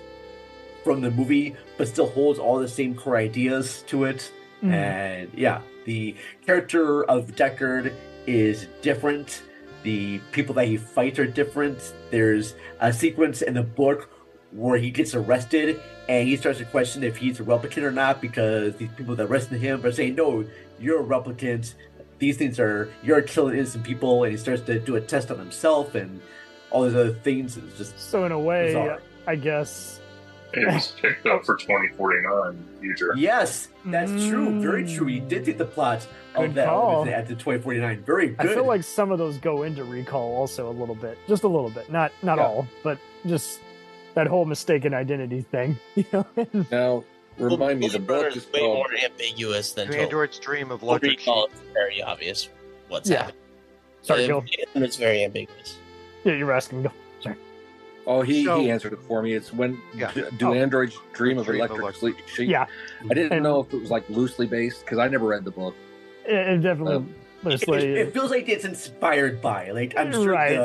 Speaker 1: from the movie, but still holds all the same core ideas to it. And yeah, the character of Deckard is different. The people that he fights are different. There's a sequence in the book where he gets arrested and he starts to question if he's a replicant or not because these people that arrested him are saying, no, you're a replicant. These things you're killing innocent people. And he starts to do a test on himself and all these other things. It's just
Speaker 10: So in a way,
Speaker 1: bizarre.
Speaker 10: I guess.
Speaker 15: It was picked up for 2049 in the future.
Speaker 1: Yes, that's true. Very true. He did take the plot of
Speaker 10: Good
Speaker 1: that
Speaker 10: call.
Speaker 1: at the 2049. Very good.
Speaker 10: I feel like some of those go into Recall also a little bit, just a little bit, not all, but just that whole mistaken identity thing.
Speaker 13: Now, remind me, the book is
Speaker 12: way
Speaker 13: called.
Speaker 12: more ambiguous than
Speaker 14: The Android's Dream of Electric Sheep.
Speaker 12: Recall. It's very obvious what's
Speaker 10: Yeah.
Speaker 12: happening.
Speaker 10: Sorry, Gil.
Speaker 12: It's very ambiguous.
Speaker 10: Yeah, you were asking. Go. Sorry.
Speaker 13: Oh, he
Speaker 14: So-
Speaker 13: answered it for me. It's when
Speaker 14: Yeah.
Speaker 13: do
Speaker 10: Oh.
Speaker 13: androids dream of
Speaker 14: Dream of
Speaker 13: electric sheep?
Speaker 10: Yeah,
Speaker 13: I didn't
Speaker 10: And-
Speaker 13: know if it was like loosely based because I never read the book.
Speaker 10: it definitely.
Speaker 1: It feels like it's inspired by. Like I'm sure
Speaker 10: Right.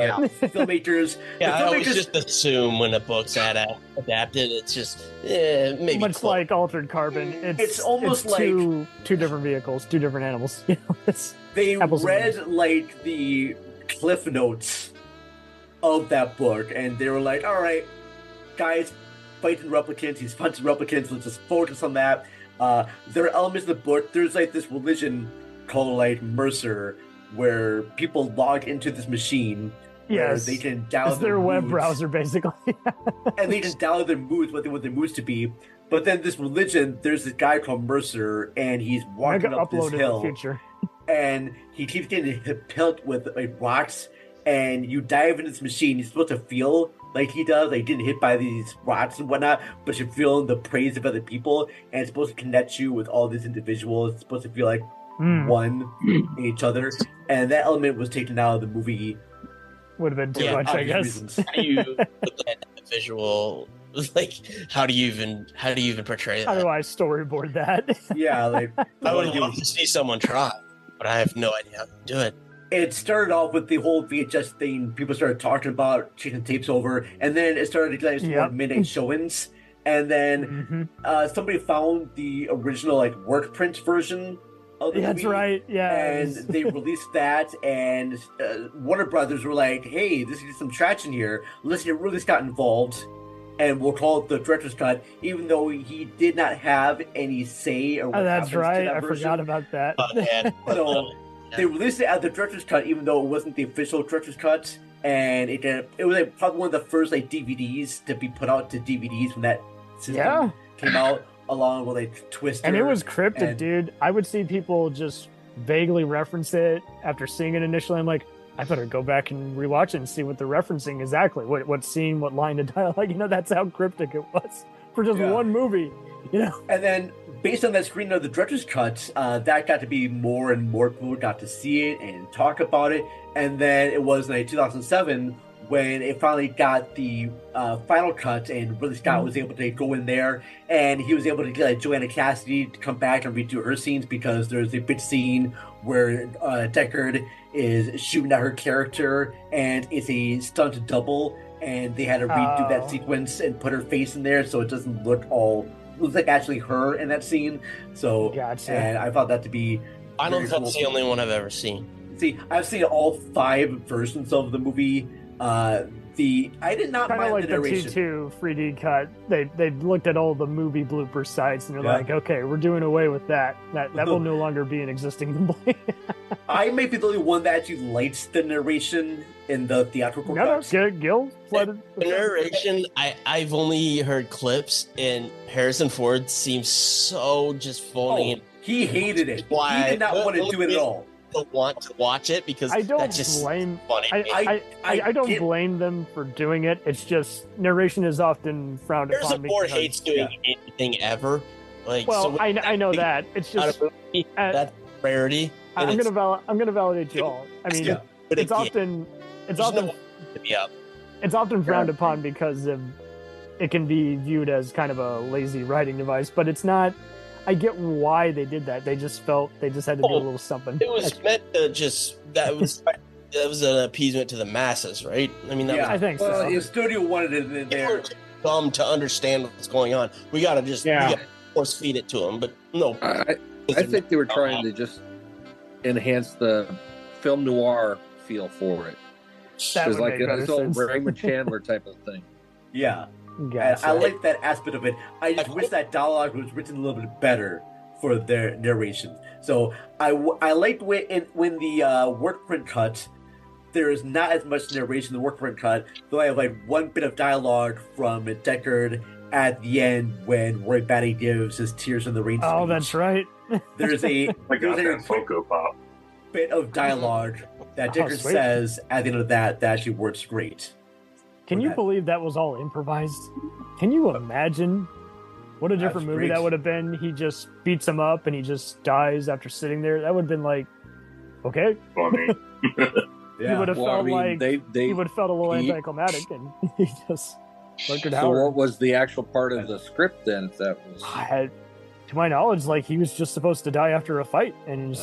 Speaker 1: the filmmakers.
Speaker 12: Yeah, I
Speaker 1: the
Speaker 12: always
Speaker 1: filmmakers
Speaker 12: just assume when a book's adapted, it's just maybe
Speaker 10: Much
Speaker 12: close.
Speaker 10: like Altered Carbon,
Speaker 1: It's almost like-
Speaker 10: two different vehicles, two different animals. It's
Speaker 1: they
Speaker 10: apples and
Speaker 1: read like the cliff notes of that book, and they were like, "All right, guys, fighting replicants. He's punching replicants. Let's just focus on that." There are elements of the book. There's like this religion called like Mercer, where people log into this machine. Where
Speaker 10: Yes.
Speaker 1: they can download
Speaker 10: It's their web browser, basically.
Speaker 1: and they just download their moods, what they want their moods to be. But then this religion, there's this guy called Mercer, and he's
Speaker 10: I
Speaker 1: walking
Speaker 10: could
Speaker 1: up this
Speaker 10: upload in the
Speaker 1: hill,
Speaker 10: future.
Speaker 1: and he keeps getting hit with like rocks. And you dive into this machine, you're supposed to feel like he does, like getting hit by these rocks and whatnot, but you're feeling the praise of other people, and it's supposed to connect you with all these individuals. It's supposed to feel like one in each other, and that element was taken out of the movie.
Speaker 10: Would have been too much, I
Speaker 1: obvious
Speaker 10: guess.
Speaker 1: reasons.
Speaker 12: How do you put that in the visual? Like, how do you even portray
Speaker 10: How
Speaker 12: that?
Speaker 10: do I storyboard that?
Speaker 1: Yeah, like
Speaker 12: I would love to see someone try, but I have no idea how to do it.
Speaker 1: It started off with the whole VHS thing. People started talking about changing tapes over, and then it started to get more
Speaker 10: Yep.
Speaker 1: midnight showings. And then somebody found the original like work print version of the
Speaker 10: That's
Speaker 1: movie,
Speaker 10: right. Yeah.
Speaker 1: and they released that. And Warner Brothers were like, "Hey, this is some traction here. Let's get Ridley Scott involved, and we'll call it the director's cut." Even though he did not have any say or what
Speaker 10: That's
Speaker 1: happens to
Speaker 10: right.
Speaker 1: that
Speaker 10: I
Speaker 1: version.
Speaker 10: forgot about that.
Speaker 1: So they released it as the director's cut, even though it wasn't the official director's cut. And it was like probably one of the first like DVDs to be put out to DVDs when that system
Speaker 10: Yeah.
Speaker 1: came out, along with like Twister.
Speaker 10: And it was cryptic,
Speaker 1: and-
Speaker 10: dude. I would see people just vaguely reference it after seeing it initially. I'm like, I better go back and rewatch it and see what they're referencing exactly. What scene, what line of dialogue. That's how cryptic it was for just
Speaker 1: Yeah.
Speaker 10: one movie. You know?
Speaker 1: And then, based on that screening of the director's cut, that got to be more and more people got to see it and talk about it. And then it was in 2007 when it finally got the final cut, and Ridley Scott was able to go in there, and he was able to get Joanna Cassidy to come back and redo her scenes, because there's a big scene where Deckard is shooting at her character, and it's a stunt double, and they had to redo that sequence and put her face in there so it doesn't look all... It looks like actually her in that scene. So,
Speaker 10: gotcha.
Speaker 1: And I thought that to be...
Speaker 12: I don't think that's the only one I've ever seen.
Speaker 1: See, I've seen all 5 versions of the movie. I did not
Speaker 10: kind
Speaker 1: mind
Speaker 10: of like
Speaker 1: the narration.
Speaker 10: the T2 3D cut. They looked at all the movie blooper sites and they're like, okay, we're doing away with that. That will no longer be an existing complaint.
Speaker 1: I may be the only one that actually likes the narration in the theatrical cut.
Speaker 10: Gil
Speaker 12: The narration, I've only heard clips, and Harrison Ford seems so just phoning it.
Speaker 1: He hated it.
Speaker 12: Why
Speaker 1: He did not want to do it at all.
Speaker 12: Don't want to watch it because
Speaker 10: I don't
Speaker 12: that's just
Speaker 10: blame.
Speaker 12: funny.
Speaker 10: I don't blame them for doing it. It's just narration is often frowned upon.
Speaker 12: Harrison Ford hates doing anything ever. Like,
Speaker 10: well,
Speaker 12: so
Speaker 10: I know that. It's just
Speaker 12: that's rarity.
Speaker 10: I'm gonna validate you all. I mean, it's often frowned upon because it can be viewed as kind of a lazy writing device, but it's not. I get why they did that. They just felt they just had to do a little something.
Speaker 12: It was meant to that was an appeasement to the masses, right? I mean,
Speaker 10: I think so.
Speaker 1: The studio wanted it in there.
Speaker 12: Dumb to understand what's going on. We gotta just force feed it to them, but no.
Speaker 13: I think they were trying to just enhance the film noir feel for it.
Speaker 10: That would
Speaker 13: like
Speaker 10: make
Speaker 13: it's
Speaker 10: better
Speaker 13: all
Speaker 10: sense.
Speaker 13: Raymond Chandler type of thing.
Speaker 1: Yeah.
Speaker 10: Gotcha.
Speaker 1: I like that aspect of it. I just wish that dialogue was written a little bit better for their narration. So I liked when the work print cut, there is not as much narration in the work print cut, though I have like one bit of dialogue from Deckard at the end when Roy Batty gives his Tears in the Rain speech.
Speaker 10: Oh, that's right.
Speaker 1: There's a
Speaker 15: I got that Funko Pop.
Speaker 1: bit of dialogue that Deckard
Speaker 10: sweet.
Speaker 1: says at the end of that actually works great.
Speaker 10: Can you believe that was all improvised? Can you imagine what a different movie
Speaker 1: great.
Speaker 10: that would have been? He just beats him up and he just dies after sitting there. That would have been like, okay.
Speaker 15: Funny.
Speaker 10: He would have felt like
Speaker 13: he
Speaker 10: would have felt a little anticlimactic, and he just Rutger
Speaker 13: So
Speaker 10: Hauer.
Speaker 13: what was the actual part of the script then? If that was,
Speaker 10: To my knowledge, like he was just supposed to die after a fight, and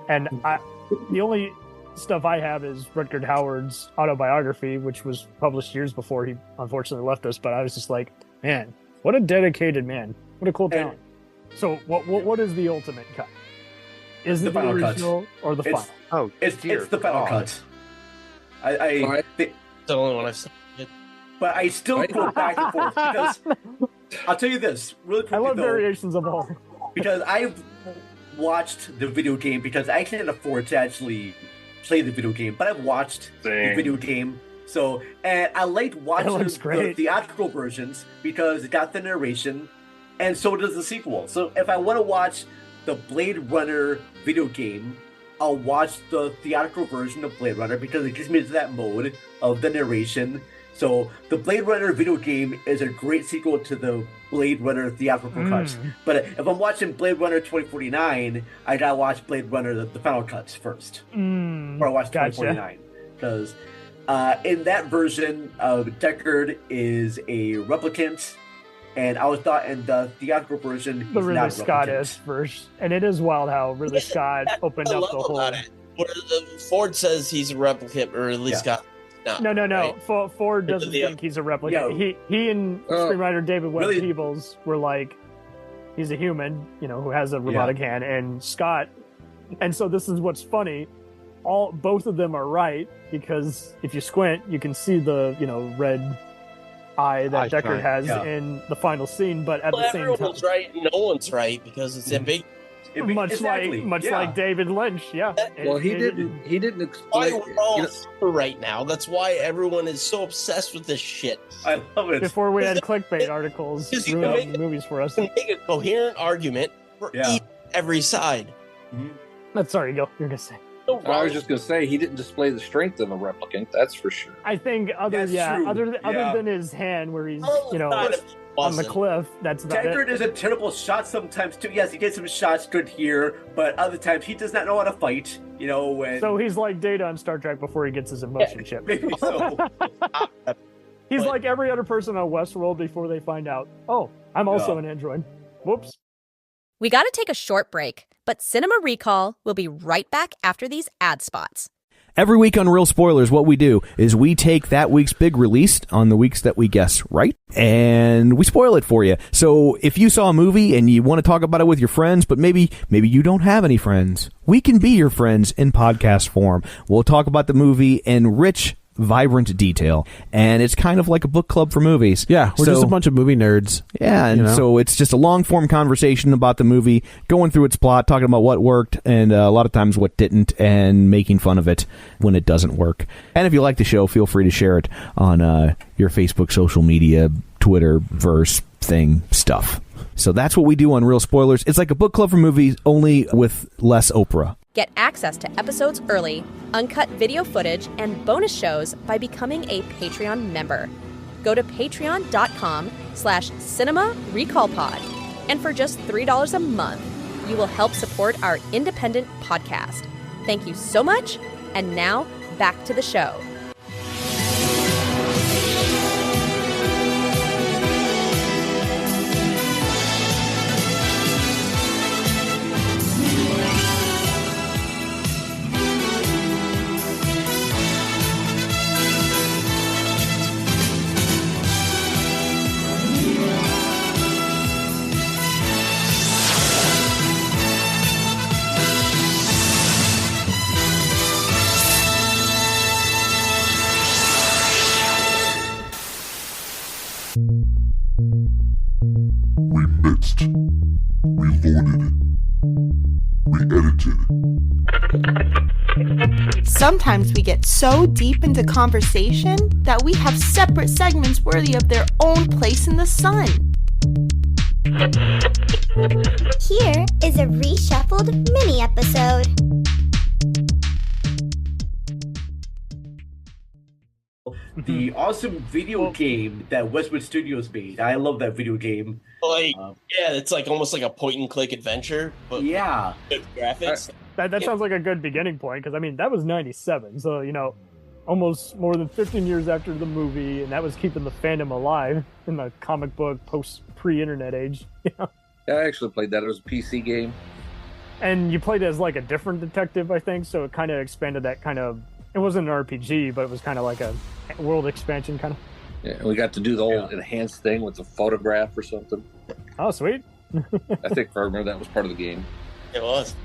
Speaker 10: the only stuff I have is Rutger Hauer's autobiography, which was published years before he unfortunately left us. But I was just like, man, what a dedicated man! What a cool talent. So what is the ultimate cut? Is it the original or the final?
Speaker 1: Oh, it's the final cut. I think
Speaker 12: the only one I've seen.
Speaker 1: But I still go back and forth because I'll tell you this really quickly.
Speaker 10: I love variations of all.
Speaker 1: Because I've watched the video game because I can't afford to actually play the video game, but I've watched the video game. So, and I liked watching the theatrical versions because it got the narration, and so does the sequel. So if I want to watch the Blade Runner video game, I'll watch the theatrical version of Blade Runner because it gets me into that mode of the narration. So the Blade Runner video game is a great sequel to the Blade Runner theatrical cut. But if I'm watching Blade Runner 2049, I gotta watch Blade Runner the final cuts first. Or I watch 2049. Because in that version, Deckard is a replicant, and I was thought in the theatrical version he's
Speaker 10: The Ridley
Speaker 1: not a
Speaker 10: Scott-esque version. And it is wild how Ridley Scott opened up the whole...
Speaker 12: Ford says he's a replicant, or at least got...
Speaker 10: No.
Speaker 12: Right?
Speaker 10: Ford doesn't think he's a replicant. He and screenwriter David Webb Peebles were like, he's a human, who has a robotic hand, and Scott. And so this is what's funny. Both of them are right, because if you squint, you can see the red eye that Deckard has in the final scene. But at the same time,
Speaker 12: everyone's right, no one's right, because it's ambiguous.
Speaker 10: Much like David Lynch,
Speaker 13: Well, he didn't explain.
Speaker 12: Why we're all right now? That's why everyone is so obsessed with this shit.
Speaker 1: I love it.
Speaker 10: Before we had clickbait articles ruining movies for us,
Speaker 12: you can make a coherent argument for every side.
Speaker 10: That's sorry, you're gonna say.
Speaker 13: I was just gonna say he didn't display the strength of a replicant. That's for sure.
Speaker 10: I think other than his hand, where he's on the cliff. That's about
Speaker 1: Deckard
Speaker 10: it.
Speaker 1: is a terrible shot sometimes too. Yes, he gets some shots good here, but other times he does not know how to fight. You know, when
Speaker 10: So he's like Data on Star Trek before he gets his emotion chip.
Speaker 1: maybe so.
Speaker 10: He's like every other person on Westworld before they find out, oh, I'm also an android. Whoops.
Speaker 19: We got to take a short break, but Cinema Recall will be right back after these ad spots.
Speaker 20: Every week on Real Spoilers, what we do is we take that week's big release on the weeks that we guess right, and we spoil it for you. So if you saw a movie and you want to talk about it with your friends, but maybe you don't have any friends, we can be your friends in podcast form. We'll talk about the movie in rich, vibrant detail, and it's kind of like a book club for movies.
Speaker 19: Yeah, we're just a bunch of movie nerds.
Speaker 20: Yeah, and so it's just a long-form conversation about the movie, going through its plot, talking about what worked, and a lot of times what didn't, and making fun of it when it doesn't work. And if you like the show, feel free to share it on your Facebook, social media, Twitter, verse thing stuff. So that's what we do on Real Spoilers. It's like a book club for movies, only with less Oprah.
Speaker 19: Get access to episodes early, uncut video footage, and bonus shows by becoming a Patreon member. Go to patreon.com/Cinema Recall Pod. And for just $3 a month, you will help support our independent podcast. Thank you so much. And now, back to the show.
Speaker 2: We mixed, we loaded, we edited.
Speaker 21: Sometimes we get so deep into conversation that we have separate segments worthy of their own place in the sun.
Speaker 6: Here is a reshuffled mini episode.
Speaker 1: The awesome video game that Westwood Studios made. I love that video game.
Speaker 12: Like, yeah, it's like almost like a point and click adventure, but
Speaker 1: yeah,
Speaker 12: with graphics.
Speaker 10: That sounds like a good beginning point, because I mean that was 97, so almost more than 15 years after the movie, and that was keeping the fandom alive in the comic book pre-internet age.
Speaker 13: Yeah, I actually played that. It was a PC game.
Speaker 10: And you played as like a different detective, I think, so it kind of expanded that kind of. It wasn't an RPG, but it was kind of like a world expansion kind of.
Speaker 13: Yeah, and we got to do the whole enhanced thing with the photograph or something.
Speaker 10: Oh, sweet.
Speaker 13: I think I remember that was part of the game.
Speaker 12: It was.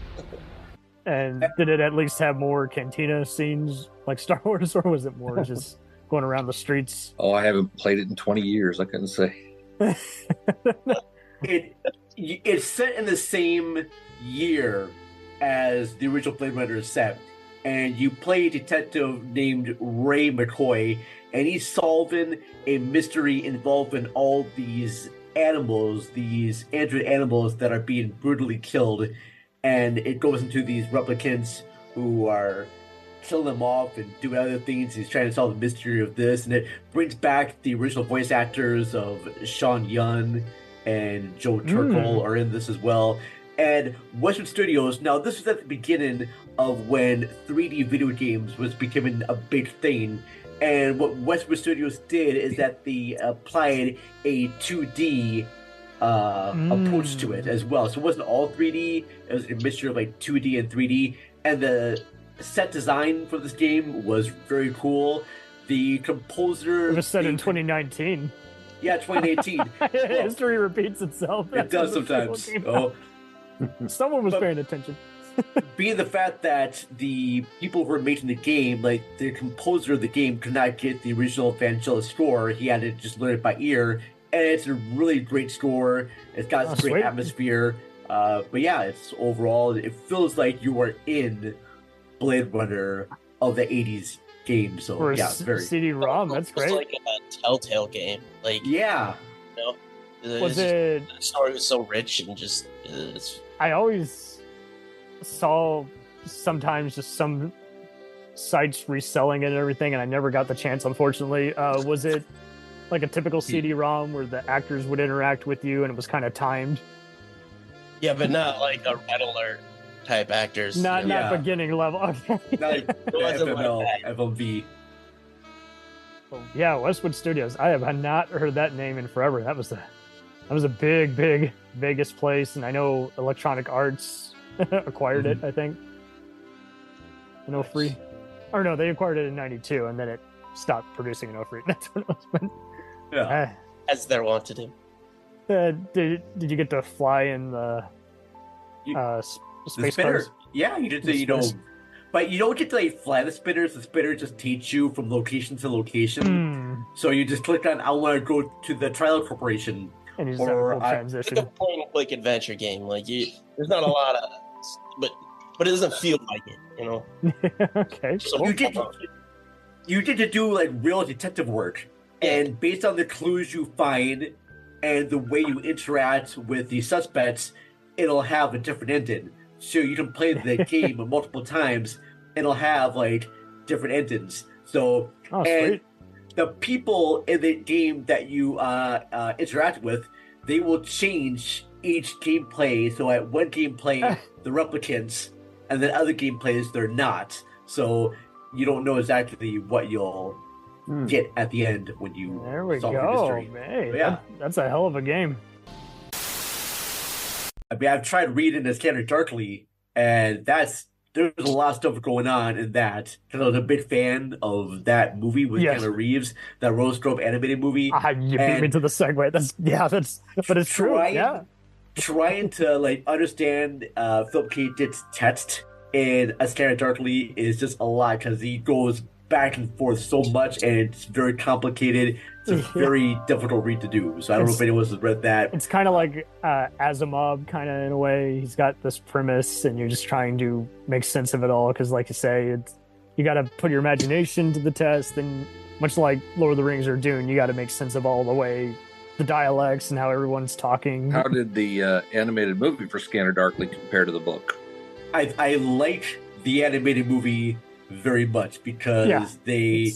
Speaker 10: And did it at least have more cantina scenes like Star Wars, or was it more just going around the streets?
Speaker 13: Oh, I haven't played it in 20 years. I couldn't say.
Speaker 1: It's set in the same year as the original Blade Runner is set. And you play a detective named Ray McCoy, and he's solving a mystery involving all these animals, these android animals that are being brutally killed. And it goes into these replicants who are killing them off and doing other things. He's trying to solve the mystery of this, and it brings back the original voice actors of Sean Yun and Joe Turkel are in this as well. And Westwood Studios, now this was at the beginning of when 3D video games was becoming a big thing. And what Westwood Studios did is that they applied a 2D approach to it as well. So it wasn't all 3D, it was a mixture of like 2D and 3D. And the set design for this game was very cool. The composer...
Speaker 10: It was set in 2019.
Speaker 1: Yeah, 2018.
Speaker 10: History repeats itself.
Speaker 1: It does sometimes.
Speaker 10: Someone was paying attention.
Speaker 1: Being the fact that the people who were making the game, like the composer of the game, could not get the original Vangelis score, he had to just learn it by ear. And it's a really great score. It's got some great atmosphere. But yeah, it's overall, it feels like you are in Blade Runner of the 80s game. So
Speaker 10: for
Speaker 1: yeah, it's very
Speaker 10: CD-ROM. That's great.
Speaker 12: It's like a Telltale game. Like
Speaker 1: yeah,
Speaker 12: the story was so rich and just.
Speaker 10: I always saw sometimes just some sites reselling it and everything, and I never got the chance. Unfortunately, was it like a typical CD-ROM where the actors would interact with you and it was kind of timed.
Speaker 12: Yeah, but not like a Red Alert type actors.
Speaker 10: Not beginning level. Okay.
Speaker 1: Not like FML, FMV.
Speaker 10: Yeah, Westwood Studios. I have not heard that name in forever. That was a big Vegas place, and I know Electronic Arts acquired it, I think. No free. Or no, they acquired it in '92, and then it stopped producing no free. That's what it was. But,
Speaker 1: yeah,
Speaker 12: as they're wont to do.
Speaker 10: Did you get to fly in the space cars?
Speaker 1: Yeah, you did. But you don't get to like fly the spinners. The spinners just teach you from location to location. So you just click on, I want to go to the Trial Corporation.
Speaker 10: And you just have a full transition.
Speaker 12: It's like a point-and-click adventure game. Like there's not a lot of, but it doesn't feel like it, you know.
Speaker 10: Okay.
Speaker 1: So you get to do like real detective work, and based on the clues you find and the way you interact with the suspects, it'll have a different ending. So you can play the game multiple times, and it'll have like different endings. So
Speaker 10: sweet.
Speaker 1: The people in the game that you interact with, they will change each gameplay. So at one gameplay, the replicants, and then other gameplays, they're not. So you don't know exactly what you'll get at the end when you
Speaker 10: there we
Speaker 1: solve
Speaker 10: go,
Speaker 1: the mystery.
Speaker 10: Man.
Speaker 1: Yeah,
Speaker 10: that's a hell of a game.
Speaker 1: I mean, I've tried reading the Scanner Darkly, and there's a lot of stuff going on in that. Because I was a big fan of that movie with Keanu Reeves, that Rose Grove animated movie.
Speaker 10: You beat me to the segue. But it's true. Yeah,
Speaker 1: trying to like understand Philip K. Dick's text in A Scanner Darkly is just a lot because he goes back and forth so much, and it's very complicated. It's a very difficult read to do. So I don't know if anyone's read that.
Speaker 10: It's kind of like Asimov, kind of in a way. He's got this premise, and you're just trying to make sense of it all. Because, like you say, you got to put your imagination to the test, and much like Lord of the Rings or Dune, you got to make sense of all the way the dialects and how everyone's talking.
Speaker 13: How did the animated movie for Scanner Darkly compare to the book?
Speaker 1: I like the animated movie very much because they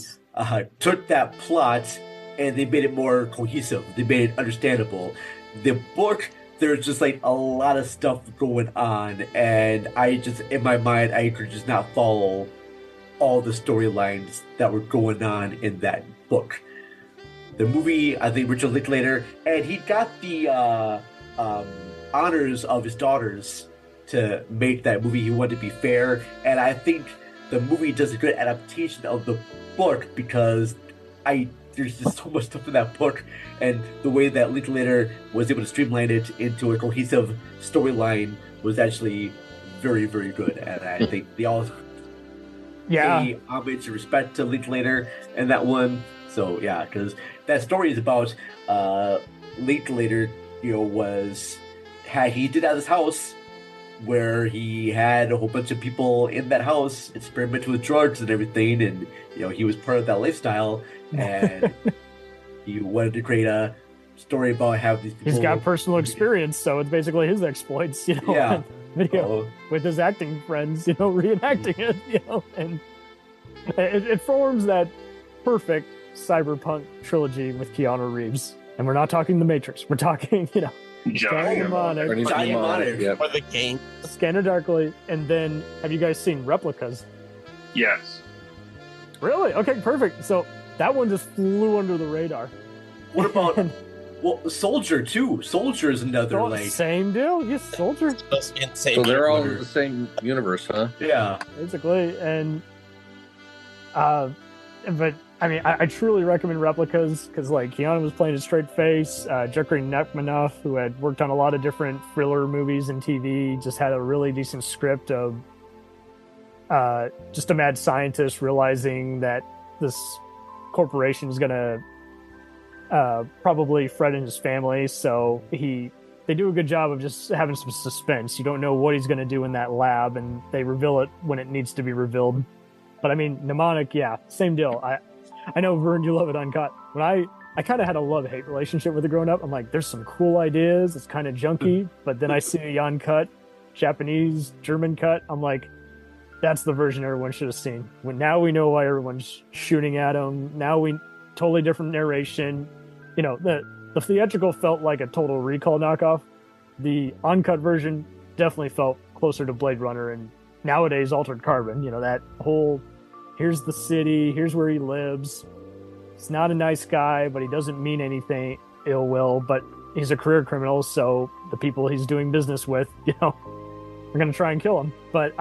Speaker 1: took that plot and they made it more cohesive. They made it understandable. The book, there's just like a lot of stuff going on, and I just, in my mind, I could just not follow all the storylines that were going on in that book. The movie, I think Richard Linklater, and he got the honors of his daughters to make that movie. He wanted to be fair, and I think the movie does a good adaptation of the book because there's just so much stuff in that book, and the way that Linklater was able to streamline it into a cohesive storyline was actually very, very good. And I think they all pay homage and respect to Linklater in that one. So yeah, because that story is about Linklater, he did at his house where he had a whole bunch of people in that house experimenting with drugs and everything, and he was part of that lifestyle, and he wanted to create a story about how these people.
Speaker 10: He's got personal experience, so it's basically his exploits, video with his acting friends, reenacting it, and it forms that perfect cyberpunk trilogy with Keanu Reeves. And we're not talking The Matrix. We're talking,
Speaker 15: Johnny
Speaker 12: Mnemonic. For the game.
Speaker 10: Scanner Darkly. And then, have you guys seen Replicas?
Speaker 15: Yes.
Speaker 10: Really? Okay, perfect. So that one just flew under the radar.
Speaker 1: What about Soldier too? Soldier is another
Speaker 10: same deal. Yes, Soldier.
Speaker 13: So they're all in the same universe, huh?
Speaker 1: Yeah,
Speaker 10: basically. And but I mean, I truly recommend Replicas because Keanu was playing a straight face. Jeffrey Nachmanoff, who had worked on a lot of different thriller movies and TV, just had a really decent script of just a mad scientist realizing that this corporation is going to probably threaten his family. So they do a good job of just having some suspense. You don't know what he's going to do in that lab, and they reveal it when it needs to be revealed. But I mean, Mnemonic, same deal. I know, Vern, you love it uncut. When I kind of had a love-hate relationship with it growing up. I'm like, there's some cool ideas. It's kind of junky. But then I see the uncut, Japanese, German cut. I'm like, that's the version everyone should have seen. Now we know why everyone's shooting at him. Now totally different narration. the theatrical felt like a Total Recall knockoff. The uncut version definitely felt closer to Blade Runner and nowadays Altered Carbon. That whole, here's the city, here's where he lives. He's not a nice guy, but he doesn't mean anything ill will, but he's a career criminal, so the people he's doing business with, are going to try and kill him. But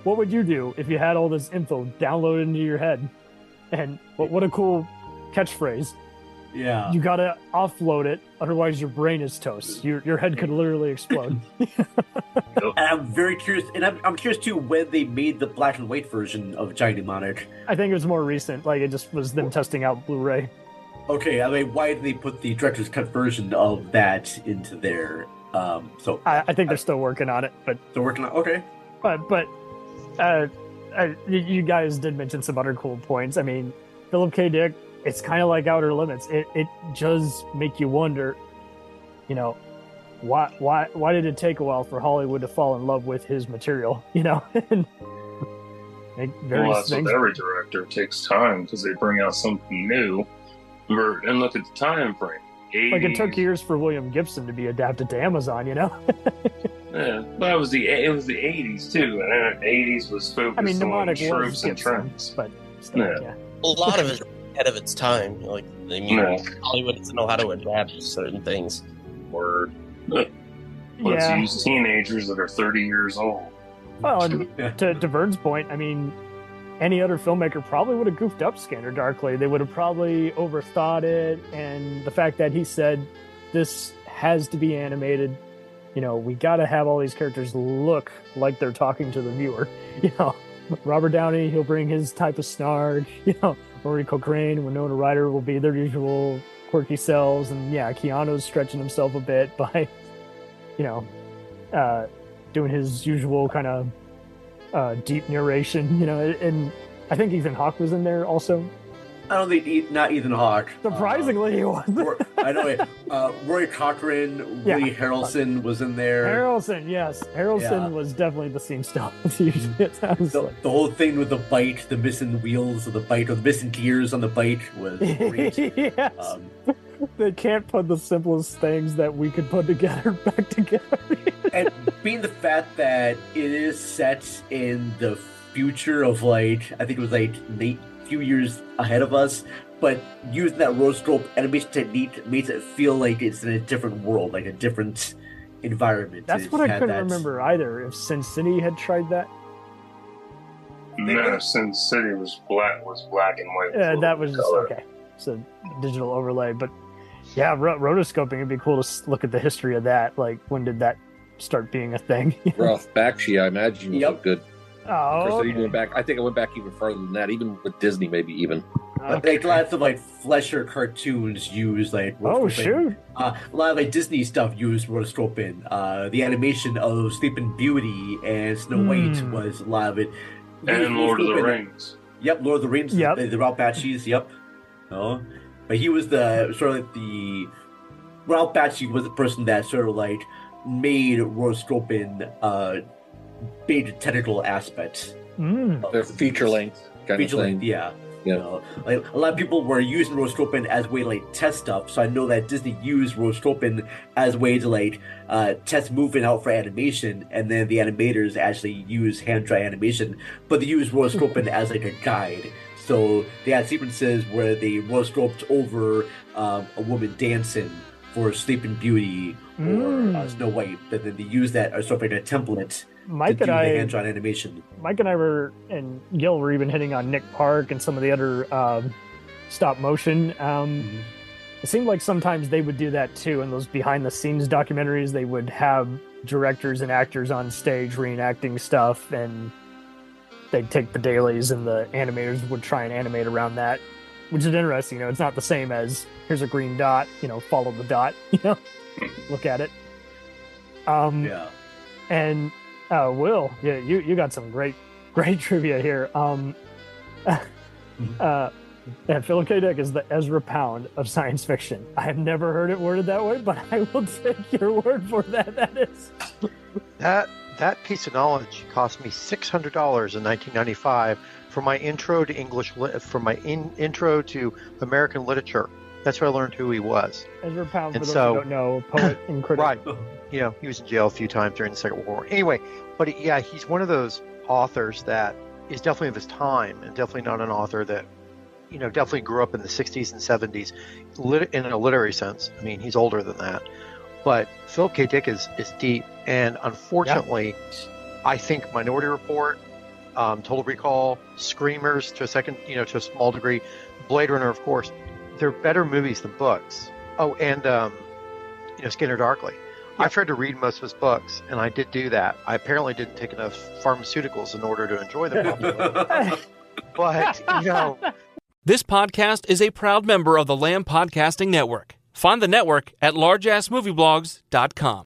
Speaker 10: what would you do if you had all this info downloaded into your head? And what a cool catchphrase.
Speaker 1: Yeah.
Speaker 10: You gotta offload it, otherwise your brain is toast. Your head could literally explode.
Speaker 1: And I'm very curious, and I'm curious too when they made the black and white version of Giant Demonic.
Speaker 10: I think it was more recent, like it just was them testing out Blu-ray.
Speaker 1: Okay, I mean, why did they put the director's cut version of that into there? So
Speaker 10: I think they're still working on it, but
Speaker 1: they're working on. Okay,
Speaker 10: but you guys did mention some other cool points. I mean, Philip K. Dick, it's kind of like Outer Limits. It does make you wonder, why did it take a while for Hollywood to fall in love with his material? And make various
Speaker 15: that's
Speaker 10: things.
Speaker 15: with every director. It takes time because they bring out something new. And look at the time frame. 80s.
Speaker 10: Like it took years for William Gibson to be adapted to Amazon.
Speaker 15: Yeah, but it was the 80s too, and the 80s was focused on troops and trends.
Speaker 10: But still, yeah.
Speaker 12: A lot of it ahead of its time. Hollywood doesn't know how to adapt to certain things.
Speaker 15: Word. Let's use teenagers that are 30 years old.
Speaker 10: Well, and to Vern's point, I mean, any other filmmaker probably would have goofed up Scanner Darkly. They would have probably overthought it, and the fact that he said this has to be animated, we got to have all these characters look like they're talking to the viewer. Robert Downey, he'll bring his type of snark. Rory Cochrane, Winona Ryder will be their usual quirky selves, and Keanu's stretching himself a bit by, doing his usual kind of deep narration, and I think Ethan Hawke was in there also.
Speaker 1: I don't think not Ethan Hawke.
Speaker 10: Surprisingly, he was.
Speaker 1: I know it. Roy Cochran, Woody Harrelson was in there.
Speaker 10: Harrelson, yes, Harrelson was definitely the scene star. The
Speaker 1: whole thing with the bite, the missing wheels of the bite, or the missing gears on the bite was great.
Speaker 10: Yes. They can't put the simplest things that we could put together back together.
Speaker 1: And being the fact that it is set in the future of I think it was a few years ahead of us, but using that rotoscope animation technique makes it feel like it's in a different world, like a different environment.
Speaker 10: That's what I couldn't remember either. If Sin City had tried that.
Speaker 15: No, Sin City was black and white.
Speaker 10: Yeah, that was okay. So digital overlay, but rotoscoping, it'd be cool to look at the history of that. Like, when did that start being a thing?
Speaker 13: Ralph Bakshi, I imagine, was a good.
Speaker 10: Oh, okay.
Speaker 13: Went back. I think I went back even further than that, even with Disney, maybe even.
Speaker 1: Like lots of Fleischer cartoons use
Speaker 10: shoot!
Speaker 1: A lot of Disney stuff used rotoscoping. The animation of Sleeping Beauty and Snow White was a lot of it.
Speaker 15: And Lord of the Rings.
Speaker 1: Yep, Lord of the Rings.
Speaker 10: Yep.
Speaker 1: The Ralph Bakshi. Yep. Oh, but he was the Ralph Bakshi was the person that made rotoscoping big technical aspects.
Speaker 13: Their feature length kind of thing.
Speaker 1: Yeah. A lot of people were using rotoscoping as a way to test stuff. So I know that Disney used rotoscoping as a way to test movement out for animation, and then the animators actually use hand-dry animation, but they use rotoscoping as a guide. So they had sequences where they rotoscoped over a woman dancing for Sleeping Beauty or Snow White, but then they use that as sort of a template to do the hand-drawn animation.
Speaker 10: Mike and I and Gil were even hitting on Nick Park and some of the other stop motion. It seemed like sometimes they would do that too. In those behind-the-scenes documentaries, they would have directors and actors on stage reenacting stuff, and they'd take the dailies, and the animators would try and animate around that, which is interesting. It's not the same as here's a green dot, follow the dot, look at it. And Will, you got some great trivia here. Philip K. Dick is the Ezra Pound of science fiction. I have never heard it worded that way, but I will take your word for that.
Speaker 14: That piece of knowledge cost me $600 in 1995 for my intro to English, intro to American literature. That's where I learned who he was.
Speaker 10: Ezra Pound, for
Speaker 14: And
Speaker 10: those
Speaker 14: so-
Speaker 10: who don't know, poet and critic.
Speaker 14: Right. You know, he was in jail a few times during the Second World War. Anyway, but yeah, he's one of those authors that is definitely of his time, and definitely not an author that, you know, definitely grew up in the 60s and 70s in a literary sense. I mean, he's older than that. But Philip K. Dick is deep. And unfortunately, I think Minority Report, Total Recall, Screamers to a small degree, Blade Runner, of course, they're better movies than books. Oh, and, Skinner Darkly. I've tried to read most of his books, and I did do that. I apparently didn't take enough pharmaceuticals in order to enjoy them. But,
Speaker 3: This podcast is a proud member of the Lamb Podcasting Network. Find the network at largeassmovieblogs.com.